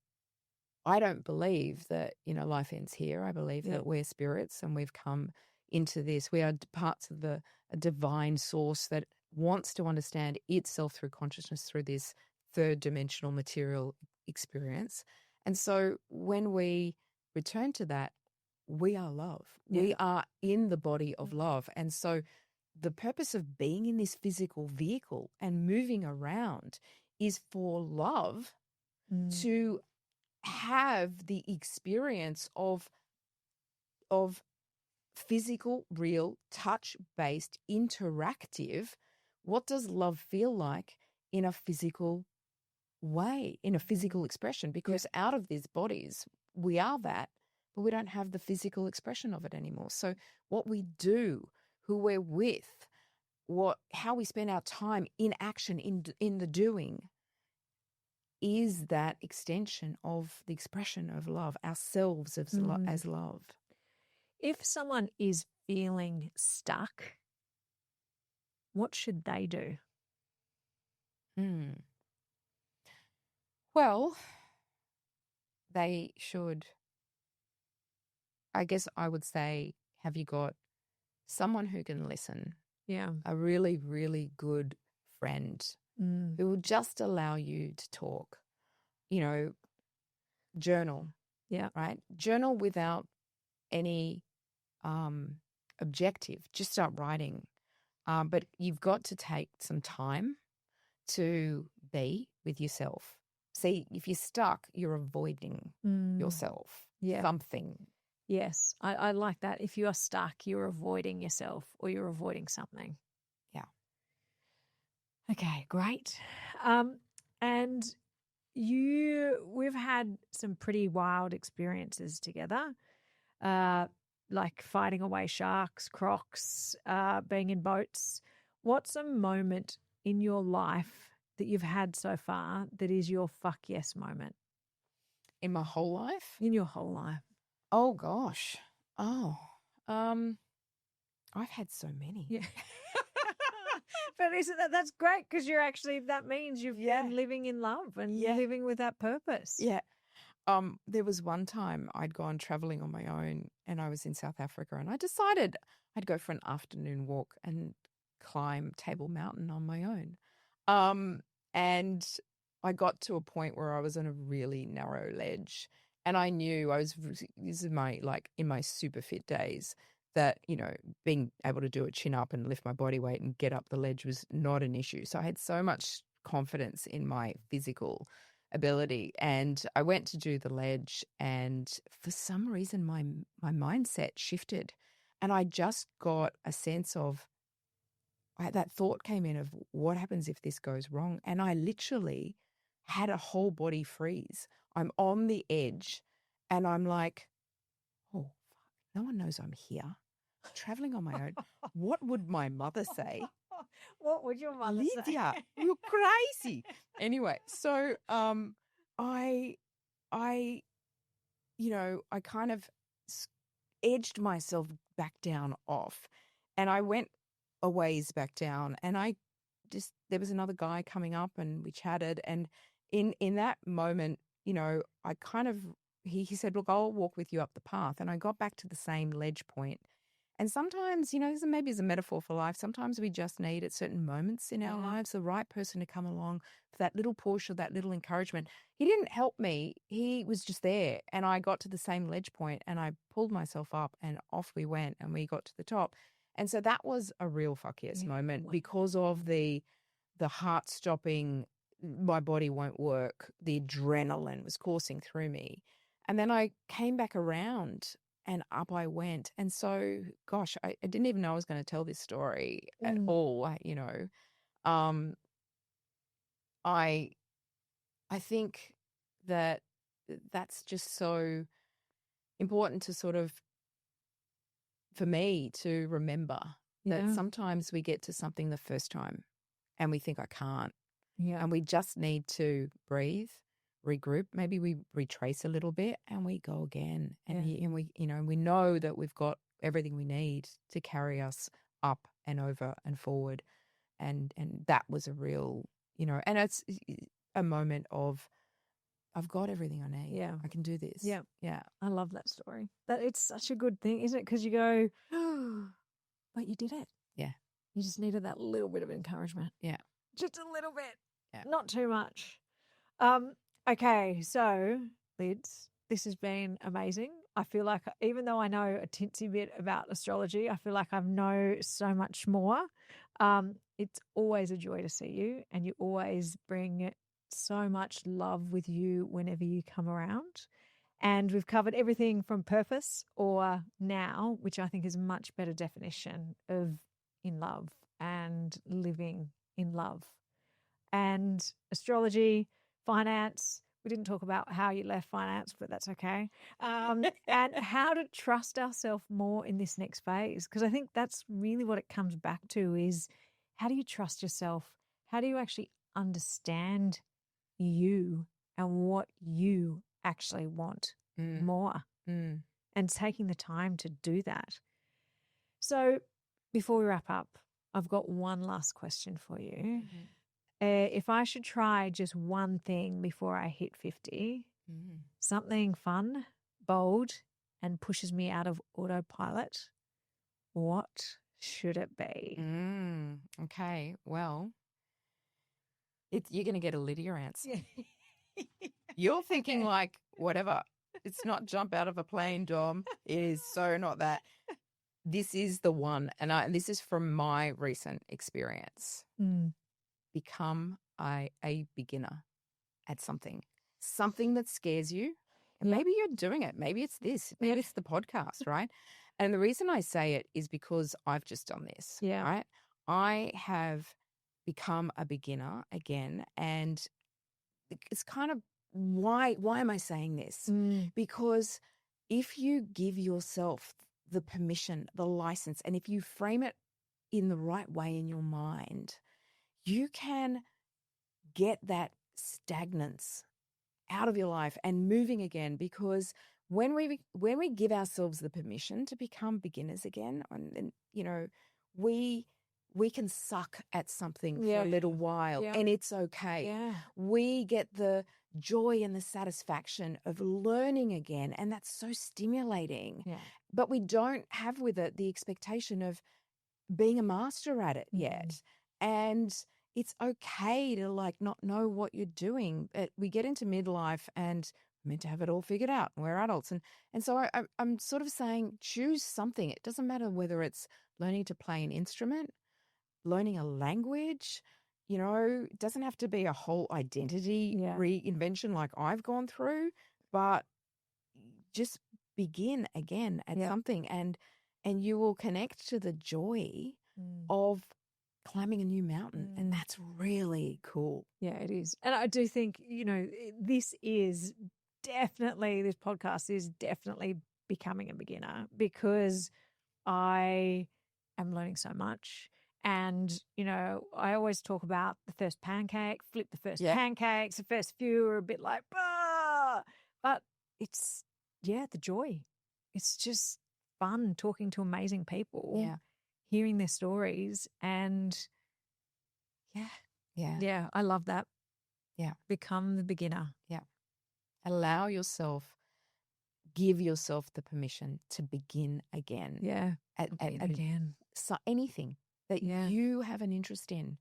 I don't believe that, life ends here. I believe that we're spirits and we've come into this. We are parts of a divine source that wants to understand itself through consciousness, through this third dimensional material experience. And so when we return to that, we are love. Yeah. We are in the body of love. And so the purpose of being in this physical vehicle and moving around is for love to have the experience of physical, real, touch-based, interactive. What does love feel like in a physical way, in a physical expression? Because out of these bodies, we are that, but we don't have the physical expression of it anymore. So what we do, who we're with, how we spend our time in action, in the doing, is that extension of the expression of love, ourselves as love. If someone is feeling stuck, what should they do? Well, they should, I guess I would say, have you got someone who can listen Yeah. a really, really good friend Mm. who will just allow you to talk. You know, journal, Yeah. right? Journal without any objective. Just start writing. But you've got to take some time to be with yourself. See, if you're stuck, you're avoiding yourself. Yeah. Something. Yes. I like that. If you are stuck, you're avoiding yourself or you're avoiding something. Yeah. Okay, great. And we've had some pretty wild experiences together, like fighting away sharks, crocs, being in boats. What's a moment in your life that you've had so far that is your fuck yes moment In my whole life? in your whole life? Oh gosh. Oh. I've had so many. Yeah. But isn't that's great because that means you've been living in love and living with that purpose. Yeah. There was one time I'd gone traveling on my own and I was in South Africa and I decided I'd go for an afternoon walk and climb Table Mountain on my own. And I got to a point where I was on a really narrow ledge and I knew this is my, like in my super fit days that, you know, being able to do a chin up and lift my body weight and get up the ledge was not an issue. So I had so much confidence in my physical ability. And I went to do the ledge and for some reason my mindset shifted and I just got a sense of that thought came in of what happens if this goes wrong? And I literally had a whole body freeze. I'm on the edge and I'm like, oh, fuck, no one knows I'm here. Traveling on my own. What would my mother say? What would your mother Lydia, say? you're crazy. Anyway, so I I kind of edged myself back down off and I went a ways back down and there was another guy coming up and we chatted and in that moment, you know, I kind of he said, look, I'll walk with you up the path. And I got back to the same ledge point. And sometimes, you know, this maybe is a metaphor for life. Sometimes we just need at certain moments in our lives the right person to come along for that little push or that little encouragement. He didn't help me. He was just there. And I got to the same ledge point and I pulled myself up and off we went and we got to the top. And so that was a real fuck yes moment because of the heart stopping, my body won't work, the adrenaline was coursing through me. And then I came back around and up I went. And so, gosh, I didn't even know I was going to tell this story at all. I think that that's just so important to sort of, for me to remember that sometimes we get to something the first time and we think I can't. Yeah. And we just need to breathe, regroup. Maybe we retrace a little bit and we go again. And we know that we've got everything we need to carry us up and over and forward. And that was a real, and it's a moment of, I've got everything I need. Yeah. I can do this. Yeah. Yeah. I love that story. That it's such a good thing, isn't it? Because you go, oh, but you did it. Yeah. You just needed that little bit of encouragement. Yeah. Just a little bit. Yeah. Not too much. Okay, so Lids, this has been amazing. I feel like even though I know a tinsy bit about astrology, I feel like I know so much more. It's always a joy to see you, and you always bring so much love with you whenever you come around. And we've covered everything from purpose or now, which I think is a much better definition of in love and living in love. And astrology, finance. We didn't talk about how you left finance, but that's okay. And how to trust ourselves more in this next phase. Because I think that's really what it comes back to is how do you trust yourself? How do you actually understand you and what you actually want more? And taking the time to do that. So before we wrap up, I've got one last question for you. If I should try just one thing before I hit 50, something fun, bold, and pushes me out of autopilot, what should it be? Okay. Well, you're going to get a Lydia answer. You're thinking like, whatever. It's not jump out of a plane, Dom. It is so not that. This is the one. And this is from my recent experience. Become a beginner at something that scares you. And maybe you're doing it. Maybe it's this. Maybe it's the podcast, right? And the reason I say it is because I've just done this, right? I have become a beginner again. And it's kind of, why am I saying this? Because if you give yourself the permission, the license, and if you frame it in the right way in your mind, you can get that stagnance out of your life and moving again. Because when we give ourselves the permission to become beginners again, and we can suck at something for a little while and it's okay. We get the joy and the satisfaction of learning again, and that's so stimulating. But we don't have with it the expectation of being a master at it yet. And it's okay to like not know what you're doing. We get into midlife and we're meant to have it all figured out. We're adults. And so I'm sort of saying choose something. It doesn't matter whether it's learning to play an instrument, learning a language, it doesn't have to be a whole identity reinvention like I've gone through, but just begin again at something and you will connect to the joy of climbing a new mountain. And that's really cool. Yeah, it is. And I do think, this podcast is definitely becoming a beginner, because I am learning so much. And, I always talk about the first pancake, flip the first pancakes, the first few are a bit like, bah! But it's, the joy. It's just fun talking to amazing people, hearing their stories. And I love that. Yeah. Become the beginner. Yeah. Allow yourself, give yourself the permission to begin again. Yeah. Again. So anything that you have an interest in,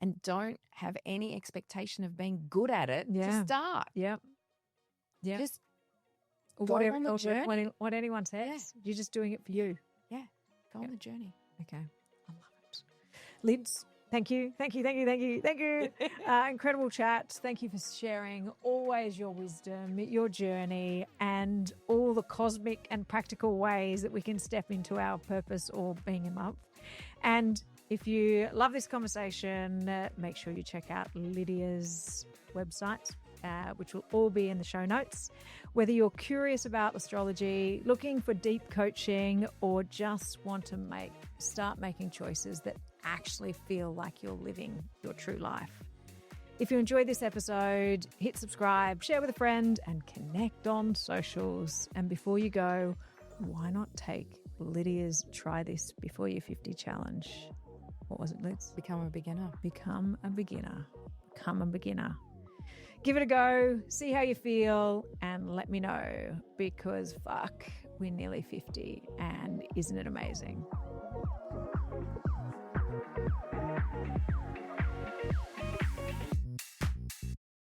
and don't have any expectation of being good at it to start. Yeah. Just whatever, on the journey. What anyone says, you're just doing it for you. Yeah. Go on the journey. Okay. I love it. Lids, thank you. Incredible chat. Thank you for sharing always your wisdom, your journey, and all the cosmic and practical ways that we can step into our purpose or being in love. And if you love this conversation, make sure you check out Lydia's website, which will all be in the show notes. Whether you're curious about astrology, looking for deep coaching, or just want to start making choices that actually feel like you're living your true life. If you enjoyed this episode, hit subscribe, share with a friend, and connect on socials. And before you go, why not take Lydia's Try This Before You're 50 challenge? What was it, Liz? Become a beginner. Become a beginner. Become a beginner. Give it a go, see how you feel, and let me know, because fuck, we're nearly 50, and isn't it amazing?